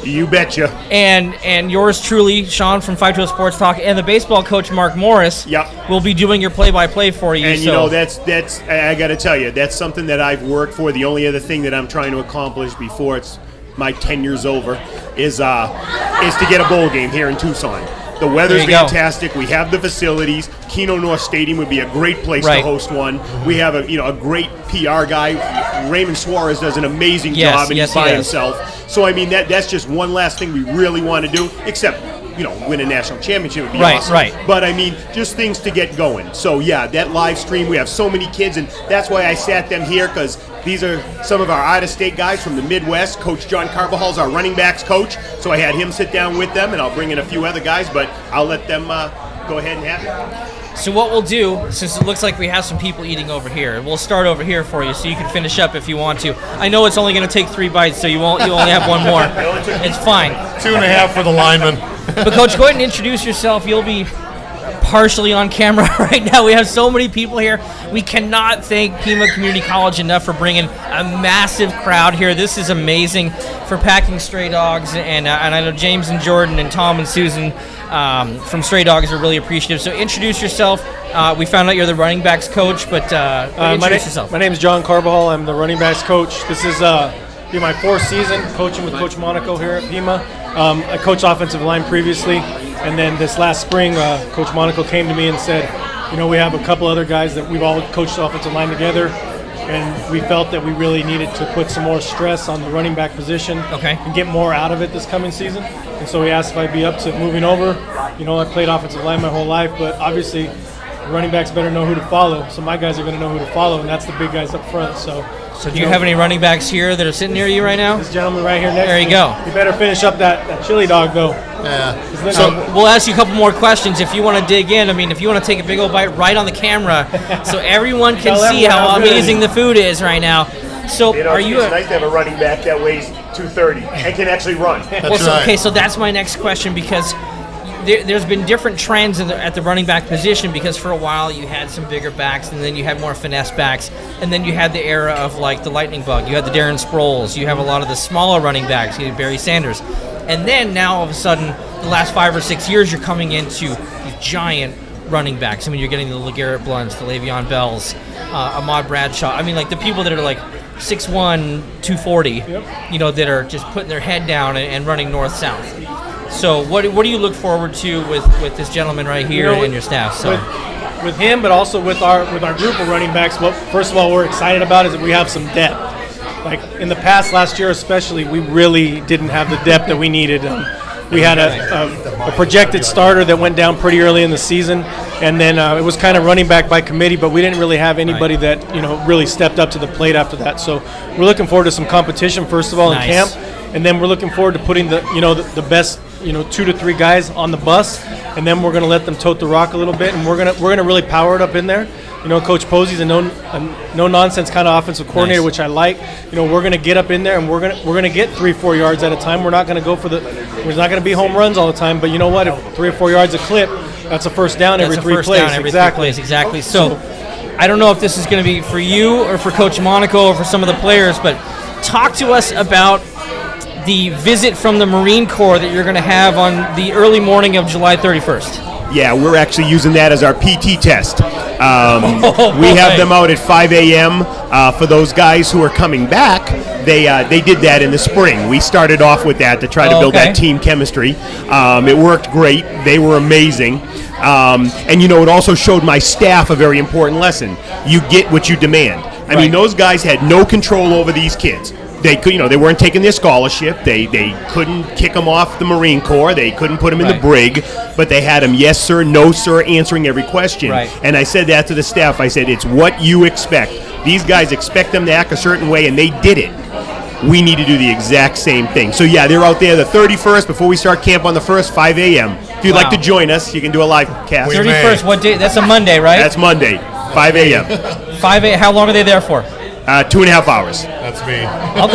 You betcha. And yours truly, Sean from 520 Sports Talk, and the baseball coach Mark Morris. Yep. Will be doing your play-by-play for you. And that's I got to tell you, that's something that I've worked for. The only other thing that I'm trying to accomplish before it's my tenure's over is to get a bowl game here in Tucson. The weather's fantastic. We have the facilities. Keno North Stadium would be a great place to host one. We have a great PR guy. Raymond Suarez does an amazing job, and he's by himself. So I mean that's just one last thing we really want to do. Except win a national championship would be awesome. Right. But I mean just things to get going. So yeah, that live stream. We have so many kids, and that's why I sat them here, because these are some of our out-of-state guys from the Midwest. Coach John Carvajal's our running backs coach, so I had him sit down with them, and I'll bring in a few other guys, but I'll let them go ahead and have it. So what we'll do, since it looks like we have some people eating over here, we'll start over here for you so you can finish up if you want to. I know it's only going to take 3 bites, so you only have one more. It's fine. 2.5 for the lineman. But Coach, go ahead and introduce yourself. You'll be partially on camera right now. We have so many people here. We cannot thank Pima Community College enough for bringing a massive crowd here. This is amazing for packing Stray Dogs, and I know James and Jordan and Tom and Susan from Stray Dogs are really appreciative. So introduce yourself. We found out you're the running backs coach, but introduce yourself. My name is John Carbajal. I'm the running backs coach. This is be my 4th season coaching with Coach Monaco here at Pima. I coached offensive line previously, and then this last spring, Coach Monaco came to me and said, we have a couple other guys that we've all coached offensive line together, and we felt that we really needed to put some more stress on the running back position and get more out of it this coming season. And so he asked if I'd be up to moving over. I played offensive line my whole life, but obviously the running backs better know who to follow. So my guys are going to know who to follow, and that's the big guys up front. So do you have any running backs here that are sitting near you right now? This gentleman right here next There you go. You better finish up that chili dog, though. Yeah. So we'll ask you a couple more questions if you want to dig in. I mean, if you want to take a big old bite right on the camera so everyone can see how amazing the food is right now. So are you it's nice to have a running back that weighs 230 and can actually run. So that's my next question, because there's been different trends at the running back position, because for a while you had some bigger backs, and then you had more finesse backs, and then you had the era of like the lightning bug. You had the Darren Sproles. You have a lot of the smaller running backs. You had Barry Sanders. And then now all of a sudden, the last 5 or 6 years, you're coming into these giant running backs. I mean, you're getting the LeGarrette Blunts, the Le'Veon Bells, Ahmad Bradshaw. I mean, like the people that are like 6'1", 240, that are just putting their head down and running north-south. So what do you look forward to with this gentleman right here and your staff? So with him, but also with our group of running backs, what first of all we're excited about is that we have some depth. Like in the past, last year especially, we really didn't have the depth that we needed. We had a projected starter that went down pretty early in the season, and then it was kind of running back by committee, but we didn't really have anybody that really stepped up to the plate after that. So we're looking forward to some competition first of all in camp, and then we're looking forward to putting the best 2 to 3 guys on the bus, and then we're going to let them tote the rock a little bit, and we're going to really power it up in there. Coach Posey's a no nonsense kind of offensive coordinator, which I like. We're going to get up in there, and we're going to get 3-4 yards at a time. We're not going to go for we're not going to be home runs all the time, but you know what? If 3 or 4 yards a clip, that's a first down every 3 plays. Exactly. So I don't know if this is going to be for you or for Coach Monaco or for some of the players, but talk to us about the visit from the Marine Corps that you're going to have on the early morning of July 31st. Yeah, we're actually using that as our PT test. We have them out at 5 a.m. For those guys who are coming back. They did that in the spring. We started off with that to try to build that team chemistry. It worked great. They were amazing. And it also showed my staff a very important lesson. You get what you demand. I mean, those guys had no control over these kids. They could, they weren't taking their scholarship. They couldn't kick them off the Marine Corps. They couldn't put them in the brig, but they had them yes sir, no sir, answering every question. And I said that to the staff. I said, it's what you expect. These guys expect them to act a certain way, and they did it. We need to do the exact same thing. So yeah, they're out there the 31st before we start camp on the 1st, 5 a.m. If you'd like to join us, you can do a live cast. 31st, what day? That's a Monday, right? That's Monday, 5 a.m. 5 a.m. How long are they there for? 2.5 hours. That's me. I'll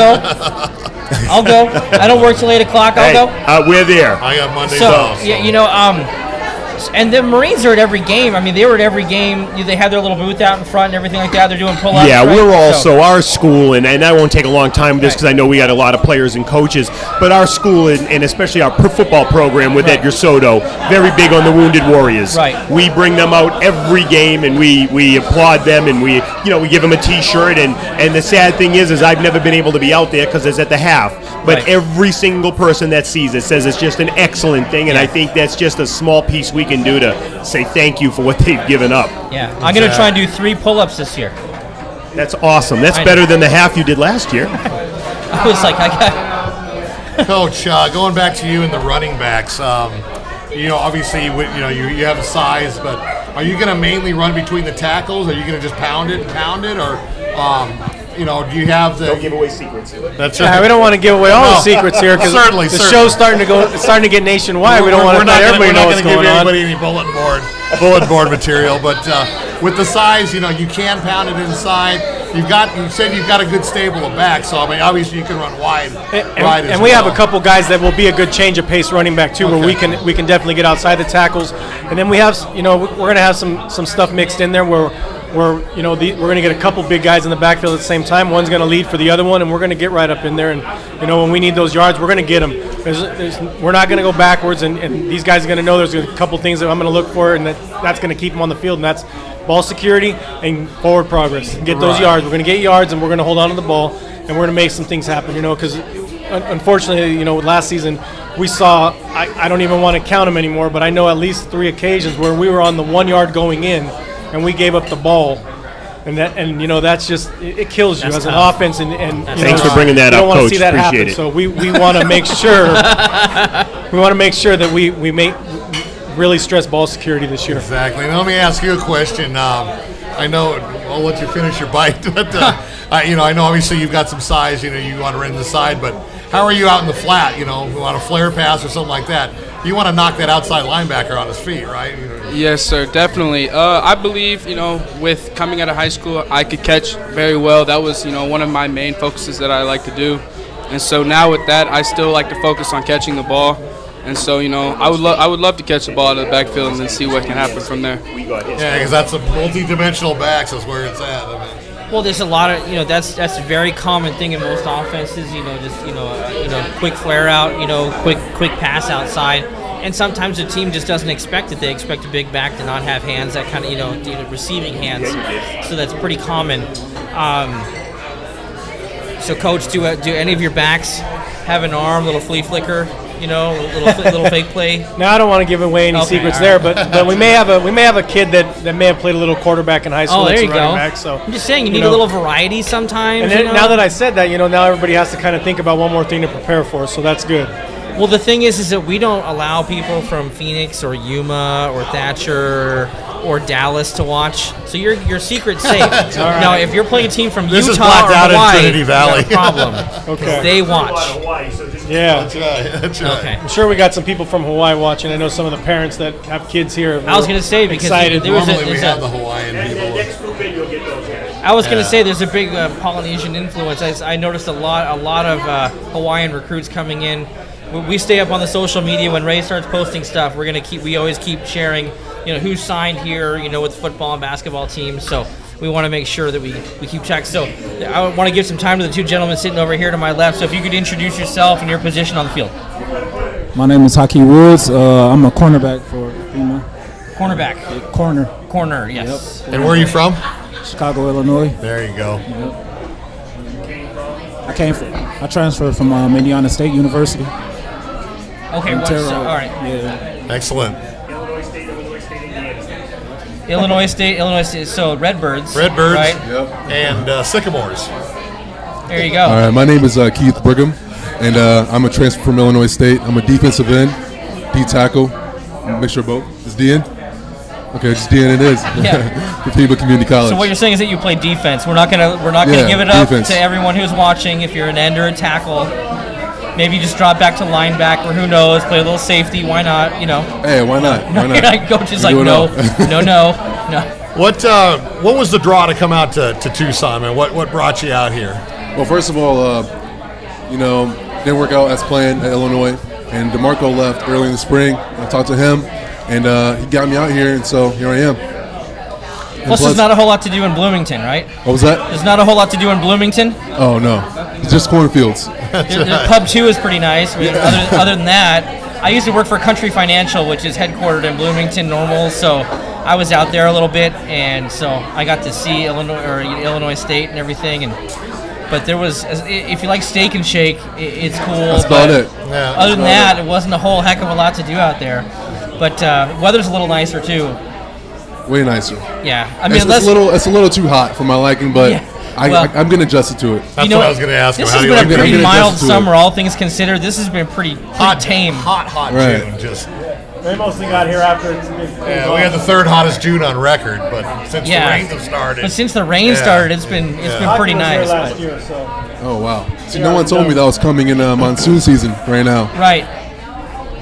go. I don't work till 8 o'clock. I'll go. We're there. I got Mondays off. So. Yeah, and the Marines are at every game. I mean, they were at every game. They have their little booth out in front and everything like that. They're doing pull-ups. Yeah, we're also, our school, and I won't take a long time with this because I know we got a lot of players and coaches, but our school, and especially our football program with Edgar Soto, very big on the Wounded Warriors. We bring them out every game, and we applaud them, and we give them a T-shirt, and the sad thing is I've never been able to be out there because it's at the half, but every single person that sees it says it's just an excellent thing, and I think that's just a small piece we can do to say thank you for what they've given up. Yeah, I'm going to try and do 3 pull-ups this year. That's awesome. That's better than the half you did last year. I was like, Coach, going back to you and the running backs, obviously, you have a size, but are you going to mainly run between the tackles? Are you going to just pound it, or do you have the? Don't give away secrets. That's right. We don't want to give away all the secrets here because the show's starting to get nationwide. We don't want to let everybody know what's going on. We're not going to give anybody any bulletin board material, but with the size, you can pound it inside. you said you've got a good stable of backs, so I mean, obviously you can run wide. And we have a couple guys that will be a good change of pace running back too, where we can definitely get outside the tackles. And then we have, we're going to have some stuff mixed in there where we're going to get a couple big guys in the backfield at the same time. One's going to lead for the other one, and we're going to get right up in there. And when we need those yards, we're going to get them. We're not going to go backwards, and these guys are going to know there's a couple things that I'm going to look for, and that's going to keep them on the field, and that's ball security and forward progress. Get those yards. We're going to get yards, and we're going to hold on to the ball, and we're going to make some things happen. Because unfortunately, last season we saw. I don't even want to count them anymore, but I know at least 3 occasions where we were on the 1 yard going in, and we gave up the ball. And that's just it kills you as an offense. And thanks for bringing that up, Coach. We don't want to see that Appreciate happen. it. So we want to make sure that we make really stress ball security this year. Exactly. Now, let me ask you a question. I know I'll let you finish your bite, but I know obviously you've got some size. You want to run the side, but how are you out in the flat? On a flare pass or something like that. You want to knock that outside linebacker on his feet, right? Yes, sir, definitely. I believe, with coming out of high school, I could catch very well. That was, one of my main focuses that I like to do. And so now with that, I still like to focus on catching the ball. And so, I would love to catch the ball out of the backfield and then see what can happen from there. Yeah, because that's a multi-dimensional backs is where it's at. Well, there's a lot of that's a very common thing in most offenses. Quick flare out, quick pass outside, and sometimes the team just doesn't expect it. They expect a big back to not have hands, that kind of receiving hands. So that's pretty common. So, Coach, do any of your backs have an arm, little flea flicker? Little fake play. Now I don't want to give away any secrets there, but we may have a kid that may have played a little quarterback in high school. Oh, there you go. Back, so I'm just saying you need a little variety sometimes. And then, now that I said that, now everybody has to kind of think about one more thing to prepare for. So that's good. Well, the thing is that we don't allow people from Phoenix or Yuma or Thatcher or Dallas to watch. So your secret's safe. Right. Now, if you're playing a team from this Utah or Hawaii, in Trinity Valley. you got a problem. Okay. They watch. Yeah. That's right. Okay. I'm sure we got some people from Hawaii watching. I know some of the parents that have kids here. I was going to say because excited. there was Normally we have the Hawaiian people. I was going to say there's a big Polynesian influence. I noticed a lot of Hawaiian recruits coming in. We stay up on the social media when Ray starts posting stuff. We always keep sharing, who's signed here, with football and basketball teams. So we want to make sure that we keep track. So I want to give some time to the two gentlemen sitting over here to my left. So if you could introduce yourself and your position on the field. My name is Haki Woods. I'm a cornerback for Pima. Cornerback. Corner, yes. Yep. And where are you from? Chicago, Illinois. There you go. Yep. I transferred from Indiana State University. Okay, all right. Yeah. Excellent. Illinois State. So Redbirds. Redbirds. Right? Yep. And Sycamores. There you go. All right, my name is Keith Brigham, and I'm a transfer from Illinois State. I'm a defensive end, D tackle, mixture of both. Is D end? Okay, just D end it is. Yeah. For Pima Community College. So what you're saying is that you play defense. We're not gonna give it up to everyone who's watching. If you're an end or a tackle, maybe just drop back to linebacker. Who knows? Play a little safety. Why not? Hey, why not? Why not? Coach is like, no. What was the draw to come out to Tucson, man? What brought you out here? Well, first of all, didn't work out as planned at Illinois, and DeMarco left early in the spring. I talked to him, and he got me out here, and so here I am. Plus, there's not a whole lot to do in Bloomington, right? What was that? There's not a whole lot to do in Bloomington. Oh no, it's just cornfields. Pub 2 is pretty nice. But other than that, I used to work for Country Financial, which is headquartered in Bloomington, Normal. So I was out there a little bit, and so I got to see Illinois State and everything. But there was, if you like Steak and Shake, it's cool. That's about it. Yeah, other than that, it wasn't a whole heck of a lot to do out there. But weather's a little nicer too. Way nicer. Yeah, I mean, it's a little too hot for my liking, but I'm gonna adjust it to it. That's what I was gonna ask. This has been a pretty mild summer, all things considered. This has been pretty tame. Hot right. June. Just they mostly got here after it's been. we had the third hottest June on record, but since the rains have started. But since the rain started, it's been pretty nice. Last year, so. Oh wow! See, no one told me that was coming in monsoon season right now. Right.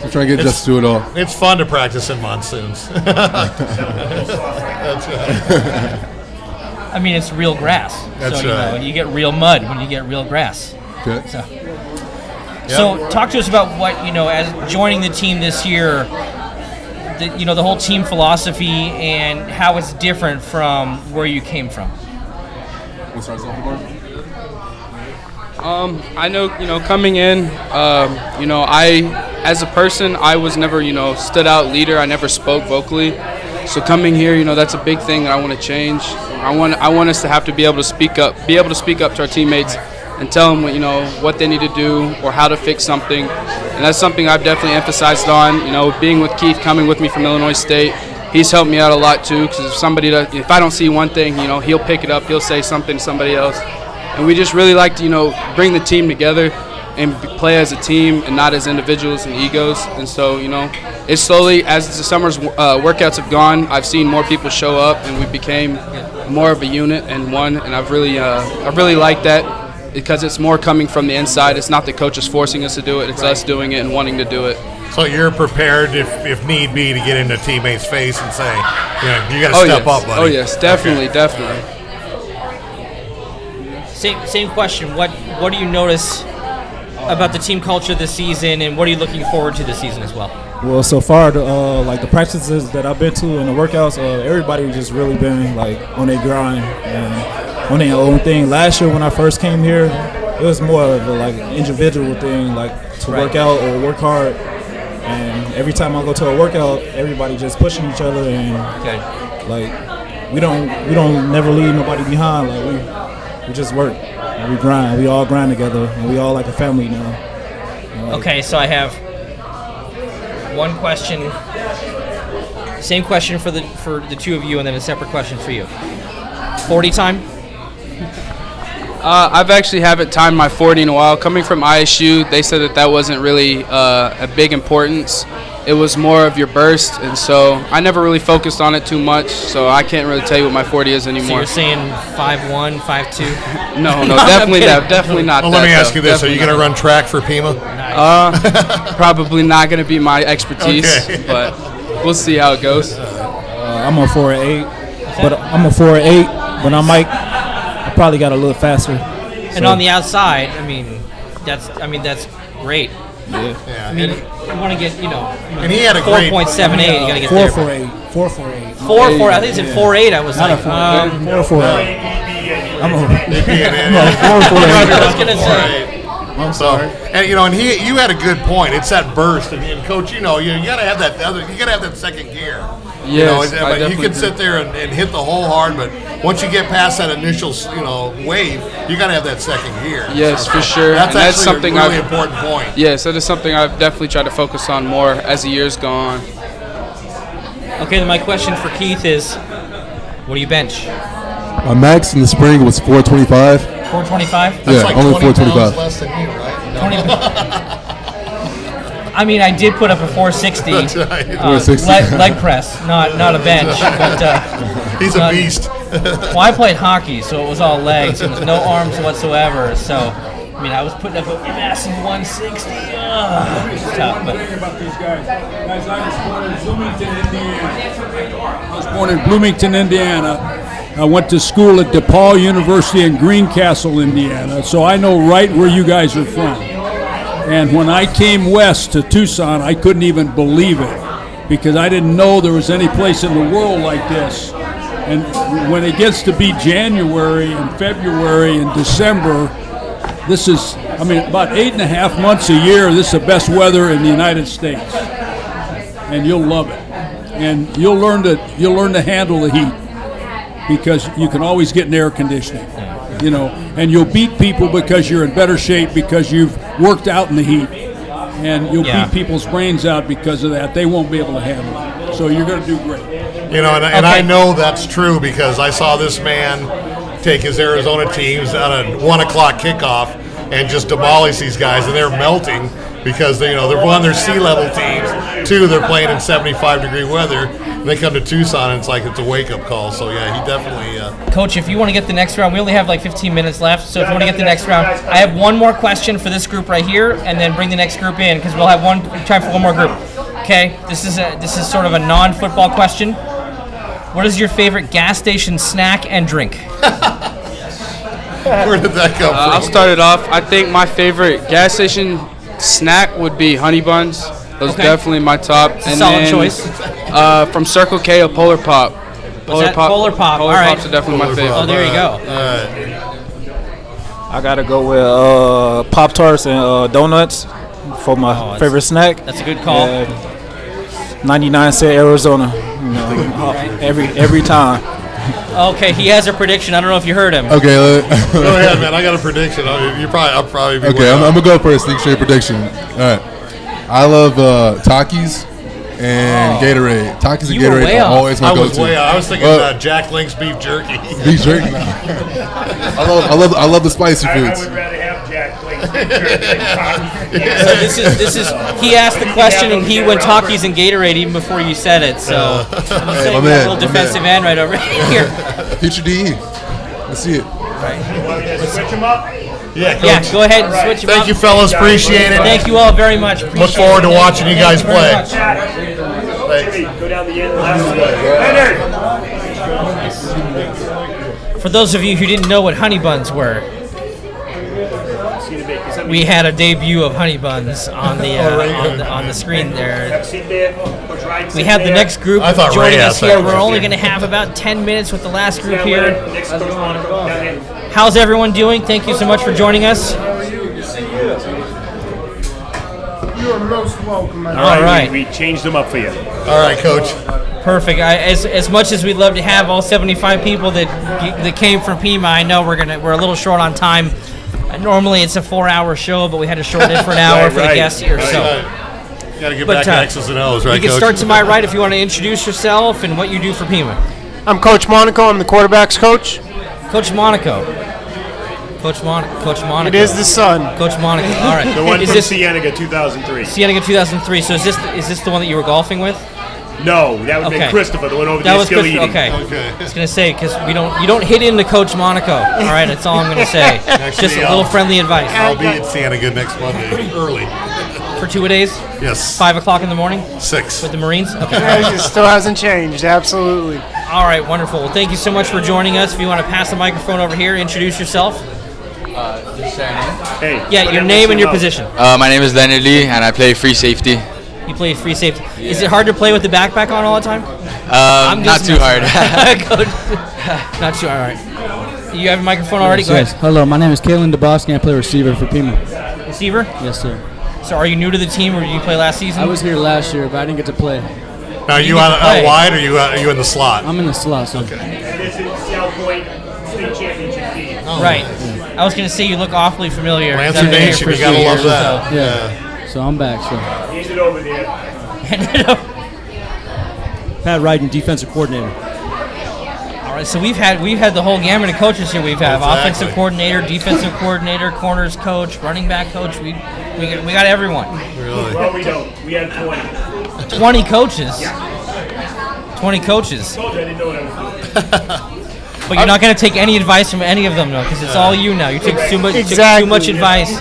So trying to get adjusted to it all. It's fun to practice in monsoons. That's right. I mean, it's real grass. That's so, right. You get real mud when you get real grass. Okay. So talk to us about what, as joining the team this year, the whole team philosophy and how it's different from where you came from. We'll start off, Mark. I know, coming in, I, as a person, I was never, stood out leader. I never spoke vocally. So coming here, that's a big thing that I want to change. I want us to have to be able to speak up to our teammates and tell them, what they need to do or how to fix something. And that's something I've definitely emphasized on. Being with Keith, coming with me from Illinois State, he's helped me out a lot too. Because if I don't see one thing, he'll pick it up. He'll say something to somebody else. And we just really like to, bring the team together and play as a team and not as individuals and egos. And so, it's slowly, as the summer's workouts have gone, I've seen more people show up and we became more of a unit and one. And I've really liked that because it's more coming from the inside. It's not the coaches forcing us to do it. It's us doing it and wanting to do it. So you're prepared, if need be, to get into a teammate's face and say, you got to step up, buddy. Oh, yes, definitely, definitely. Same question. What do you notice about the team culture this season, and what are you looking forward to this season as well? Well, so far, the practices that I've been to and the workouts, everybody just really been on their grind and on their own thing. Last year when I first came here, it was more of a individual thing, to work out or work hard. And every time I go to a workout, everybody just pushing each other, and we don't never leave nobody behind. We just work and we grind. We all grind together, and we all like a family now. Okay, so I have one question. Same question for the two of you, and then a separate question for you. 40 time? I've actually haven't timed my 40 in a while. Coming from ISU, they said that wasn't really a big importance. It was more of your burst, and so I never really focused on it too much, so I can't really tell you what my 40 is anymore. So you're saying 5'1", 5'2"? No, definitely not. Well, let me ask you this. Are you going to run track for Pima? Probably not going to be my expertise, but we'll see how it goes. I'm a 4'8", but I probably got a little faster. And on the outside, that's great. Yeah. You want to get, and he had a 4.78. You got to get there. 4'8". 4'4". I think it's 4'8". I was not like, 4'8". I'm a 4'4". I was gonna say. I'm sorry. And you had a good point. It's that burst, and coach, you got to have that you got to have that second gear. Yes, you can sit there and hit the hole hard, but once you get past that initial, wave, you got to have that second gear. Yes, for sure. That's something a really important point. Yes, that is something I've definitely tried to focus on more as the years go on. Okay, then my question for Keith is, what do you bench? My max in the spring was 425. 425? That's like only 20 425. pounds less than you, right? I did put up a 460. That's right. 460. Leg press, not a bench. But he's a beast. Well, I played hockey, so it was all legs. It was no arms whatsoever. So, I was putting up a massive 160. It's tough, but About these guys. I was born in Bloomington, Indiana. I went to school at DePaul University in Greencastle, Indiana. So I know right where you guys are from. And when I came west to Tucson, I couldn't even believe it because I didn't know there was any place in the world like this. And when it gets to be January and February and December, this is, about 8.5 months a year, this is the best weather in the United States. And you'll love it. And you'll learn to handle the heat because you can always get an air conditioning. And you'll beat people because you're in better shape because you've worked out in the heat. And you'll beat people's brains out because of that. They won't be able to handle it. So you're going to do great. And I know that's true because I saw this man take his Arizona teams on a 1 o'clock kickoff and just demolish these guys, and they're melting because they're one, they're sea level teams. Two, they're playing in 75-degree weather. And they come to Tucson, and it's like it's a wake-up call. So, yeah, he definitely... Coach, if you want to get the next round, we only have like 15 minutes left. So if you want to get the next round, I have one more question for this group right here, and then bring the next group in because we'll have time for one more group. Okay, this is sort of a non-football question. What is your favorite gas station snack and drink? Where did that come from? I'll start it off. I think my favorite gas station snack would be honey buns. Those definitely my top. It's a solid choice. From Circle K, a Polar Pop. Polar Pop. Polar All right. Pops are definitely my favorite. Oh, there you go. I gotta go with Pop Tarts and donuts for my favorite snack. That's a good call. 99 cent Arizona, every time. Okay, he has a prediction. I don't know if you heard him. Okay. Go ahead, man. I got a prediction. I'll probably be Okay, I'm gonna go for a sneak straight prediction. All right. I love Takis and Gatorade. Takis and Gatorade are always my go-to. I was thinking Jack Link's beef jerky. Beef jerky. I love the spicy foods. I would rather have Jack Link's So this is he asked the question and he went Takis and Gatorade even before you said it. So Hey, a little defensive end right over here. Future DE. Let's see it. Switch them up. Yeah, go ahead and switch them Thank up. you, fellas. Appreciate it. Thank you all very much. Look forward to watching you guys play. Go down the end. For those of you who didn't know what honey buns were, we had a debut of honey buns on the screen there. We have the next group joining us here. We're only going to have about 10 minutes with the last group here. How's everyone doing? Thank you so much for joining us. You are most welcome. All right. We changed them up for you. All right, Coach. Perfect. As much as we'd love to have all 75 people that came from Pima, I know we're a little short on time. Normally it's a 4-hour show, but we had to shorten it for an hour for the guests here. So. Got to get back to X's and O's, right, You can Coach? start to my right if you want to introduce yourself and what you do for Pima. I'm Coach Monaco. I'm the quarterback's coach. Coach Monaco. Coach Monaco. It is the son. Coach Monaco. All right. The one is from this Cienega 2003. Cienega 2003. So is this the one that you were golfing with? No, that would be Christopher, the one over that there was still eating. Okay. I was gonna say because you don't hit into Coach Monaco. All right, that's all I'm gonna say. Just a little friendly advice. I'll be in Cienega next Monday, early. For 2 days? Yes. 5 o'clock in the morning? 6. With the Marines? Okay. It still hasn't changed. Absolutely. All right, wonderful. Well, thank you so much for joining us. If you want to pass the microphone over here, introduce yourself. Hey. Yeah, your name and your position. My name is Daniel Lee, and I play free safety. You play free safety. Yeah. Is it hard to play with the backpack on all the time? Not too hard. Not too hard. All right. You have a microphone already? Go ahead. Hello, my name is Kalen DeBosky. I play receiver for Pima. Receiver? Yes, sir. So are you new to the team, or did you play last season? I was here last year, but I didn't get to play. Now, are you out wide, or are you in the slot? I'm in the slot. So. Okay. This is South Point State Championship team. Oh. Right. Yeah. I was going to say you look awfully familiar. Lancer Nation, you got to love that. So, yeah. So I'm back. So. Hand it over there. Pat Ryden, defensive coordinator. All right, so we've had the whole gamut of coaches here. We've had offensive coordinator, defensive coordinator, corners coach, running back coach. We got everyone. Really? Well, we don't. We had 20. 20 coaches. Yeah. 20 coaches. I told you I didn't know what I was doing. But you're not going to take any advice from any of them, though, because it's all you now. You took too much advice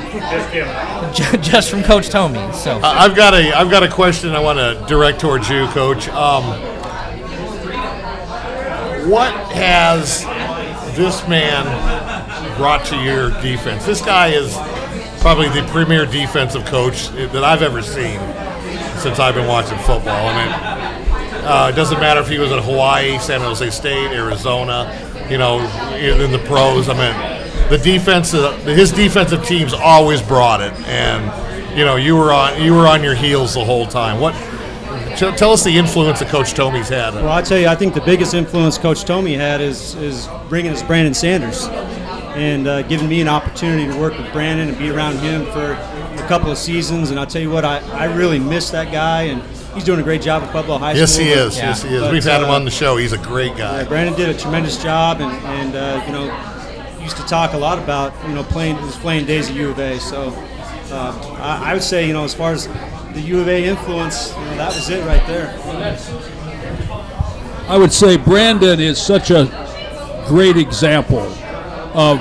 just from Coach Tomey. So I've got a question I want to direct towards you, Coach. What has this man brought to your defense? This guy is probably the premier defensive coach that I've ever seen since I've been watching football. I mean, it doesn't matter if he was at Hawaii, San Jose State, Arizona, in the pros. I mean, his defensive teams always brought it, and you were on your heels the whole time. Tell us the influence that Coach Tomey's had. Well, I'll tell you, I think the biggest influence Coach Tomey had is bringing us Brandon Sanders and giving me an opportunity to work with Brandon and be around him for a couple of seasons. And I'll tell you what, I really miss that guy, and he's doing a great job at Pueblo High School. Yes, he is. Yes, he is. But, we've had him on the show. He's a great guy. Yeah, Brandon did a tremendous job, and used to talk a lot about his playing days at U of A. So I would say as far as the U of A influence, that was it right there. I would say Brandon is such a great example of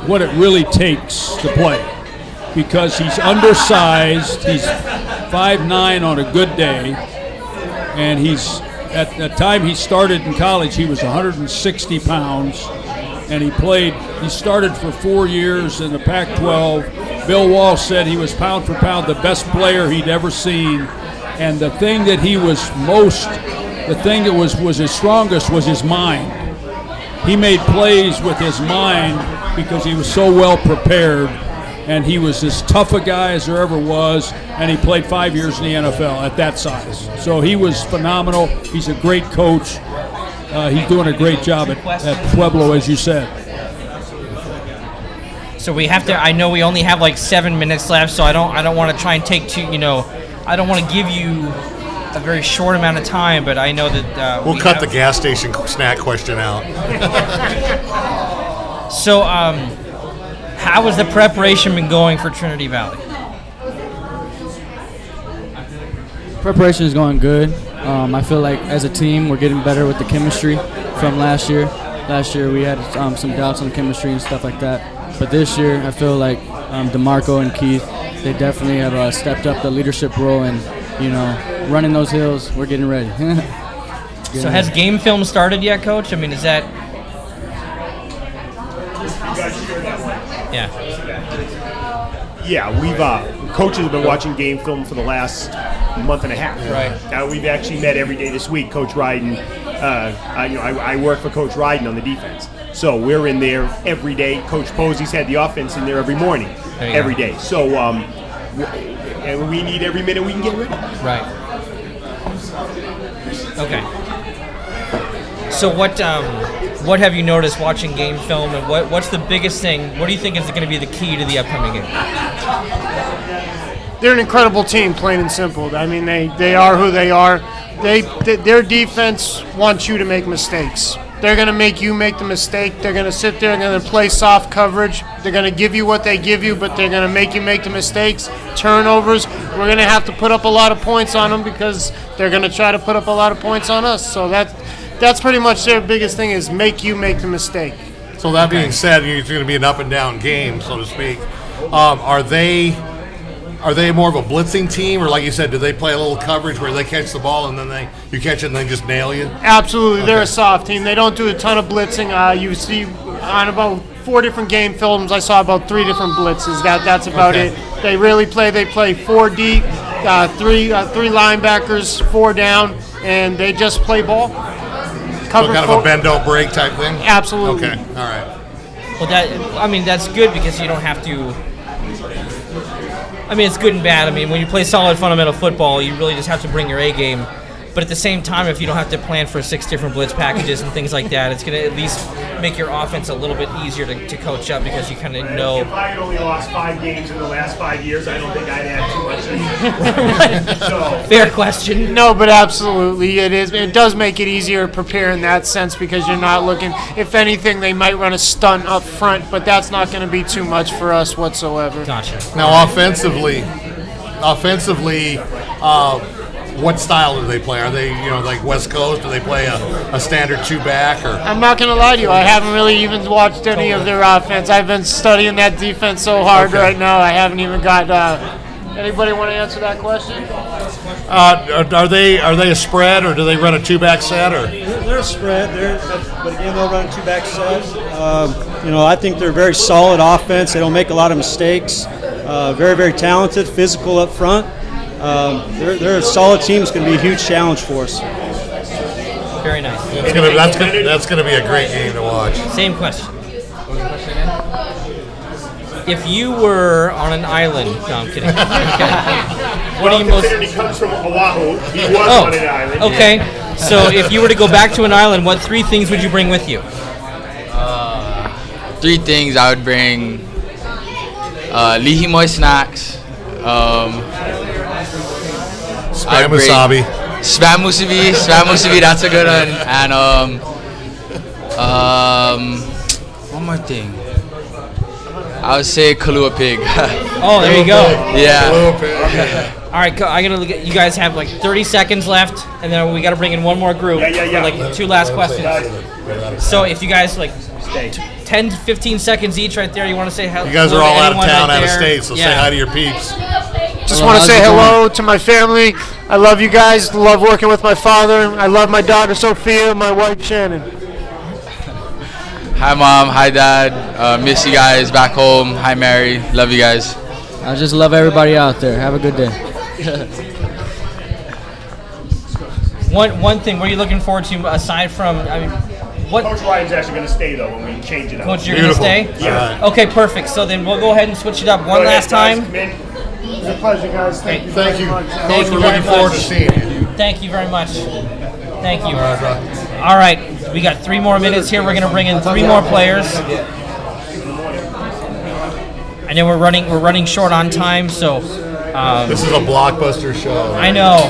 what it really takes to play, because he's undersized, he's 5'9" on a good day, and he's at the time he started in college, he was 160 pounds, and he started for 4 years in the Pac-12. Bill Walsh said he was pound for pound the best player he'd ever seen, and the thing that was his strongest was his mind. He made plays with his mind because he was so well prepared, and he was as tough a guy as there ever was, and he played 5 years in the NFL at that size. So he was phenomenal. He's a great coach. He's doing a great job at Pueblo, as you said. So we have to. I know we only have like 7 minutes left, so I don't want to try and take too. I don't want to give you a very short amount of time, but I know that we'll cut the gas station snack question out. So, how has the preparation been going for Trinity Valley? Preparation is going good. I feel like as a team we're getting better with the chemistry from last year. Last year we had some doubts on chemistry and stuff like that. But this year I feel like DeMarco and Keith, they definitely have stepped up the leadership role, and running those hills, we're getting ready. So has game film started yet, Coach? I mean, is that... Yeah, we've coaches have been watching game film for the last month and a half. Right. We've actually met every day this week. Coach Ryden, I work for Coach Ryden on the defense, so we're in there every day. Coach Posey's had the offense in there every morning, every day. So, and we need every minute we can get ready. Right. Okay. So what have you noticed watching game film, and what's the biggest thing? What do you think is going to be the key to the upcoming game? They're an incredible team, plain and simple. I mean, they are who they are. Their defense wants you to make mistakes. They're going to make you make the mistake. They're going to sit there and going to play soft coverage. They're going to give you what they give you, but they're going to make you make the mistakes. Turnovers, we're going to have to put up a lot of points on them because they're going to try to put up a lot of points on us. So that's pretty much their biggest thing, is make you make the mistake. So that being said, it's going to be an up and down game, so to speak. Are they more of a blitzing team, or like you said, do they play a little coverage where they catch the ball and then you catch it and they just nail you? Absolutely, They're a soft team. They don't do a ton of blitzing. You see on about 4 different game films, I saw about 3 different blitzes. That's about it. They really play. They play 4 deep, 3 linebackers, 4 down, and they just play ball. Cover so kind of a bend don't break type thing? Absolutely. Okay, all right. Well, that's good because you don't have to. I mean, it's good and bad. I mean, when you play solid fundamental football, you really just have to bring your A game. But at the same time, if you don't have to plan for 6 different blitz packages and things like that, it's going to at least make your offense a little bit easier to coach up because you kind of know. If I had only lost 5 games in the last 5 years, I don't think I'd add too much. So. Fair question. No, but absolutely it is. It does make it easier to prepare in that sense because you're not looking. If anything, they might run a stunt up front, but that's not going to be too much for us whatsoever. Gotcha. Now, offensively, what style do they play? Are they, like West Coast? Do they play a standard 2-back? Or I'm not going to lie to you. I haven't really even watched any of their offense. I've been studying that defense so hard right now. I haven't even got. Anybody want to answer that question? Are they a spread, or do they run a 2-back set? Or they're a spread. But again, they'll run a 2-back set. I think they're a very solid offense. They don't make a lot of mistakes. Very, very talented, physical up front. They're a solid team. It's going to be a huge challenge for us. Very nice. That's going to be a great game to watch. Same question. What was the question again? If you were on an island, no, I'm kidding. What do you most? He comes from Oahu. He was on an island. Okay. Yeah. So if you were to go back to an island, what 3 things would you bring with you? 3 things I would bring: lihimoy snacks. Spam wasabi. Spam musubi, that's a good one. And one more thing. I would say Kahlua pig. Oh, there you go. Yeah. Kahlua pig. All right, I gotta look at. You guys have like 30 seconds left, and then we gotta bring in one more group for like 2 last questions. So if you guys 10 to 15 seconds each, right there. You want to say hello? You guys are all out of town, out of state, so say hi to your peeps. Just want to say hello to my family. I love you guys. Love working with my father. I love my daughter Sophia, my wife Shannon. Hi, Mom. Hi, Dad. Miss you guys back home. Hi, Mary. Love you guys. I just love everybody out there. Have a good day. One thing, what are you looking forward to aside from? I mean, what? Coach Ryan's actually going to stay though when we change it up. Coach, you're going to stay? Yeah. Okay, perfect. So then we'll go ahead and switch it up one last time. It's a pleasure, guys. Thank you. Thank you. very much. Coach, we're looking forward to seeing you. Thank you very much. Thank you. All right, we got 3 more minutes here. We're going to bring in 3 more players. I know we're running short on time, so. This is a blockbuster show. I know.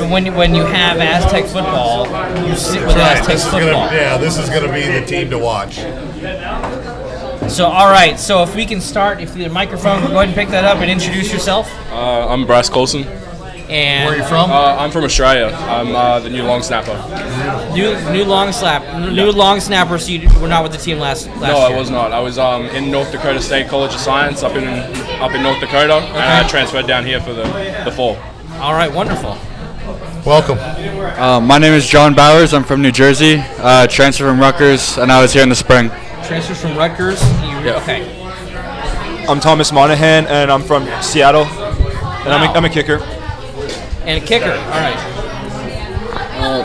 But when you have Aztec football, you sit with Aztec football. This is going to be the team to watch. So, all right. So, if we can start, if the microphone, go ahead and pick that up and introduce yourself. I'm Bryce Colson. And where are you from? I'm from Australia. I'm the new long snapper. New long snapper. So you were not with the team last year. No, I was not. I was in North Dakota State College of Science up in North Dakota, and I transferred down here for the fall. All right, wonderful. Welcome. My name is John Bowers. I'm from New Jersey. Transferred from Rutgers, and I was here in the spring. Transferred from Rutgers. Okay. I'm Thomas Monahan, and I'm from Seattle, and I'm a kicker. And a kicker. All right.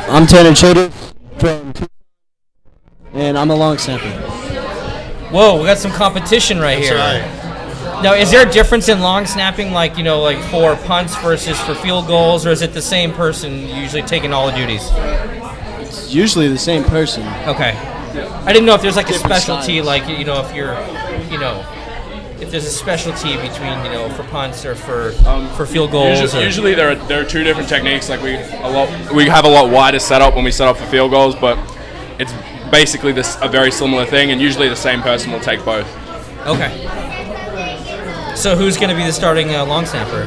I'm Tanner Chater from, and I'm a long snapper. Whoa, we got some competition right here. Now, is there a difference in long snapping, like for punts versus for field goals, or is it the same person usually taking all the duties? It's usually the same person. Okay. I didn't know if there's like a Different specialty, styles. like if you're, if there's a specialty between for punts or for field goals. Usually there are 2 different techniques. Like we have a lot wider setup when we set up for field goals, but it's basically a very similar thing, and usually the same person will take both. Okay. So who's going to be the starting long snapper?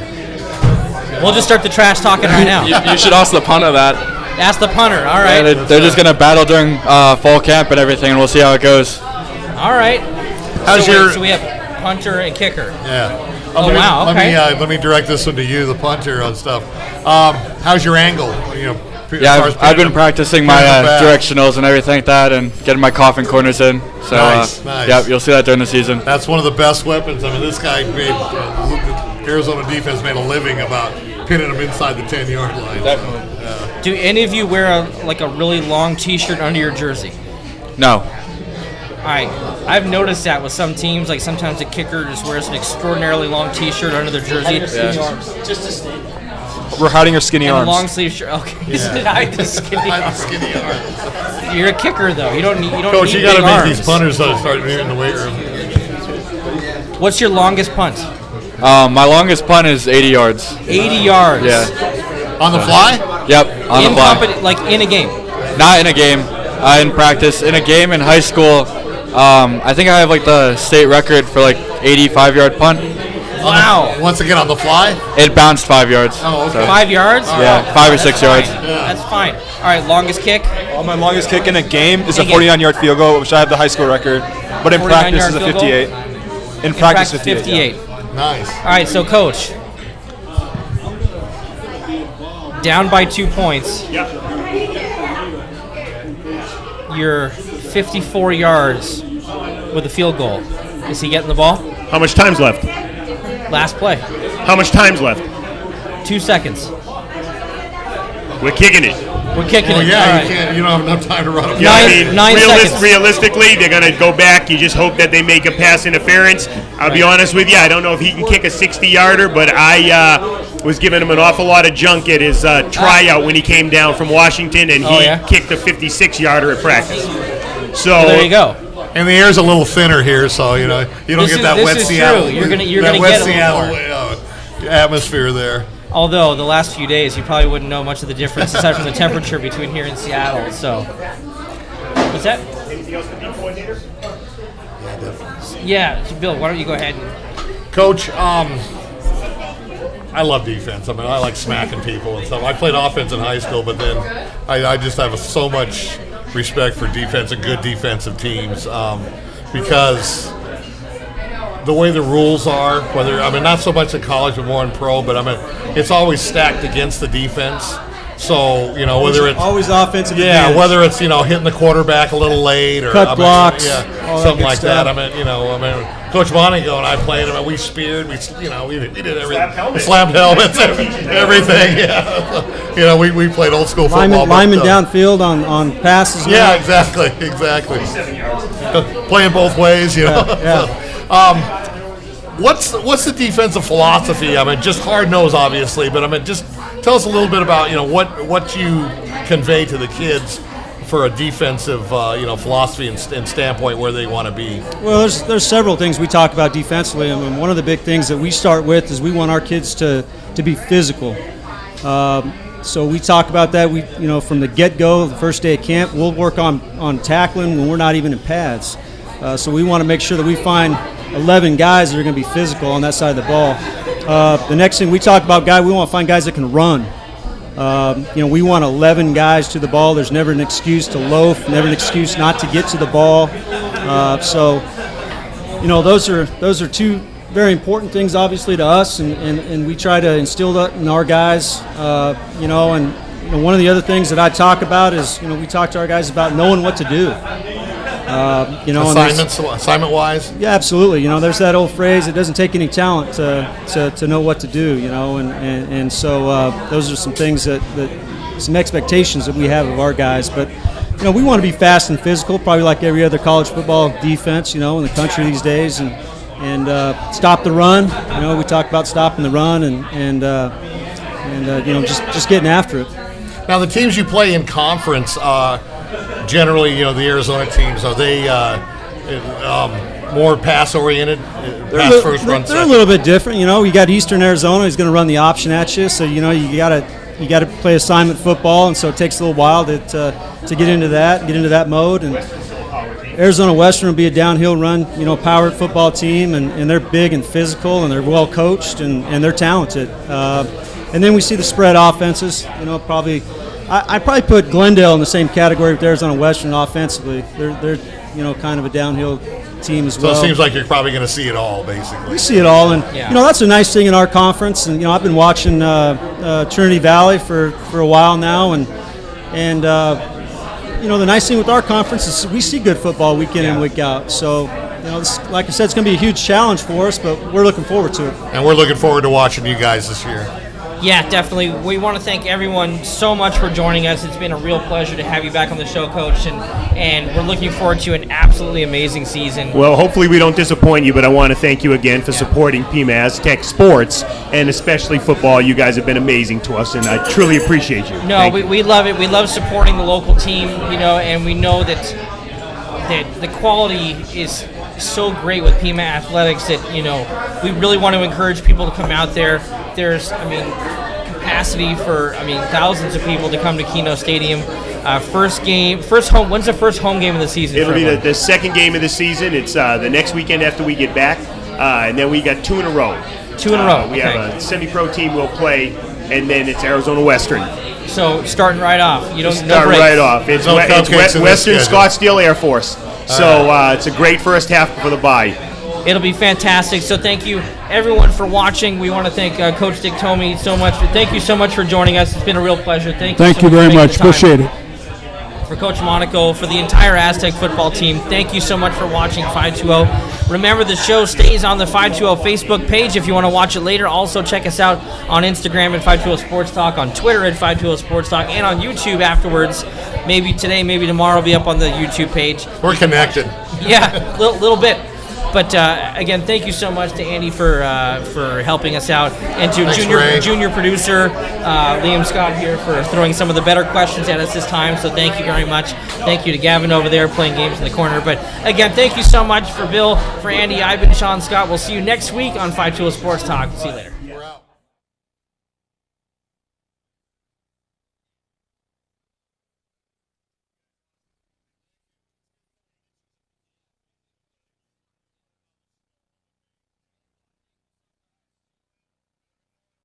We'll just start the trash talking right now. You should ask the punter that. Ask the punter. All right. Yeah, they're just going to battle during fall camp and everything, and we'll see how it goes. All right. So we have punter and kicker. Yeah. Oh, wow. Okay. Let me direct this one to you, the punter on stuff. How's your angle? Yeah, I've been practicing my directionals and everything like that, and getting my coffin corners in. So, nice. Yeah, you'll see that during the season. That's one of the best weapons. I mean, this guy Arizona defense made a living about pinning him inside the 10-yard line. Definitely. Do any of you wear a really long T-shirt under your jersey? No. All right. I've noticed that with some teams, like sometimes the kicker just wears an extraordinarily long T-shirt under their jersey. Just to stay. We're hiding our skinny and arms. a long sleeve shirt. Okay. Hide the skinny arms. You're a kicker though. You don't need. Coach, need you got to big make arms. these punters start in the weight room. What's your longest punt? My longest punt is 80 yards. 80 yards. Yeah. On the fly? Yep. On the fly. Like in a game. Not in a game. In practice. In a game in high school. I think I have the state record for 85-yard punt. Wow. Once again on the fly? It bounced 5 yards. Oh, okay. So. 5 yards? Yeah, 5 or 6 yards. That's fine. All right, longest kick? My longest kick in a game is a 49-yard field goal, which I have the high school record. But in practice is a 58. In practice, 58. Yeah. Nice. All right, so Coach. Down by 2 points. Yep. You're 54 yards with a field goal. Is he getting the ball? How much time's left? Last play. How much time's left? 2 seconds. We're kicking it. We're kicking it. Yeah, right. you don't have enough time to run a Yeah, nine seconds. Realistically, they're going to go back. You just hope that they make a pass interference. I'll be honest with you. I don't know if he can kick a 60-yarder, but I was giving him an awful lot of junk at his tryout when he came down from Washington, and he kicked a 56-yarder at practice. So well, there you go. And the air's a little thinner here, so you don't get that wet Seattle. You're gonna wet get Seattle atmosphere there. Although the last few days, you probably wouldn't know much of the difference aside from the temperature between here and Seattle. So, what's that? Anything else for the coordinator? Yeah, definitely. Yeah, so Bill, why don't you go ahead and Coach? I love defense. I mean, I like smacking people and stuff. I played offense in high school, but then I just have so much respect for defense and good defensive teams because the way the rules are, not so much in college but more in pro, but it's always stacked against the defense. So, whether it's always offensive advantage. Whether it's, hitting the quarterback a little late or cut blocks, something like that. Coach Monaco and I played, we speared, we did everything. Slammed helmets, everything, yeah. We played old school football. Lineman downfield on passes. Yeah, exactly. Playing both ways, What's the defensive philosophy? Just hard nose, obviously, but just tell us a little bit about what you convey to the kids for a defensive philosophy and standpoint where they want to be. Well, there's several things we talk about defensively. One of the big things that we start with is we want our kids to be physical. So we talk about that. We from the get-go, the first day of camp, we'll work on tackling when we're not even in pads. So we want to make sure that we find 11 guys that are going to be physical on that side of the ball. The next thing we talk about, we want to find guys that can run. We want 11 guys to the ball. There's never an excuse to loaf, never an excuse not to get to the ball. Those are two very important things, obviously, to us, and we try to instill that in our guys. And one of the other things that I talk about is, we talk to our guys about knowing what to do. Assignment-wise? Yeah, absolutely. There's that old phrase, it doesn't take any talent to know what to do, so those are some things some expectations that we have of our guys. But, we want to be fast and physical, probably like every other college football defense, in the country these days, and stop the run. We talk about stopping the run and just getting after it. Now, the teams you play in conference, generally, the Arizona teams, are they more pass-oriented, first, run second? They're a little bit different. You got Eastern Arizona who's going to run the option at you, so you got to play assignment football, and so it takes a little while to get into that mode. And Arizona Western will be a downhill run, powered football team, and they're big and physical, and they're well coached, and they're talented. And then we see the spread offenses. I probably put Glendale in the same category with Arizona Western offensively. They're kind of a downhill team as well. So it seems like you're probably going to see it all, basically. We see it all, and that's a nice thing in our conference. And I've been watching Trinity Valley for a while now, and the nice thing with our conference is we see good football week in and week out. So like I said, it's going to be a huge challenge for us, but we're looking forward to it. And we're looking forward to watching you guys this year. Yeah, definitely. We want to thank everyone so much for joining us. It's been a real pleasure to have you back on the show, Coach, and we're looking forward to an absolutely amazing season. Well, hopefully we don't disappoint you, but I want to thank you again for supporting Pima Aztec sports, and especially football. You guys have been amazing to us, and I truly appreciate you. No, we love it. We love supporting the local team, and we know that the quality is so great with Pima Athletics that, we really want to encourage people to come out there. There's, capacity for, thousands of people to come to Keno Stadium. When's the first home game of the season? It'll be the second game of the season. It's the next weekend after we get back, and then we got two in a row. We have a semi-pro team we'll play, and then it's Arizona Western. So starting right off, start right off. It's Western Scottsdale Air Force. So it's a great first half for the bye. It'll be fantastic. So thank you, everyone, for watching. We want to thank Coach Dick Tomey so much. Thank you so much for joining us. It's been a real pleasure. Thank you very much. Appreciate it. For Coach Monaco, for the entire Aztec football team, thank you so much for watching 520. Remember, the show stays on the 520 Facebook page if you want to watch it later. Also, check us out on Instagram at 520 Sports Talk, on Twitter at 520 Sports Talk, and on YouTube afterwards. Maybe today, maybe tomorrow, will be up on the YouTube page. We're connected. Yeah, little bit. But again, thank you so much to Andy for helping us out, and to junior producer Liam Scott here for throwing some of the better questions at us this time. So thank you very much. Thank you to Gavin over there playing games in the corner. But again, thank you so much for Bill, for Andy, I've been Sean Scott. We'll see you next week on 520 Sports Talk. See you later.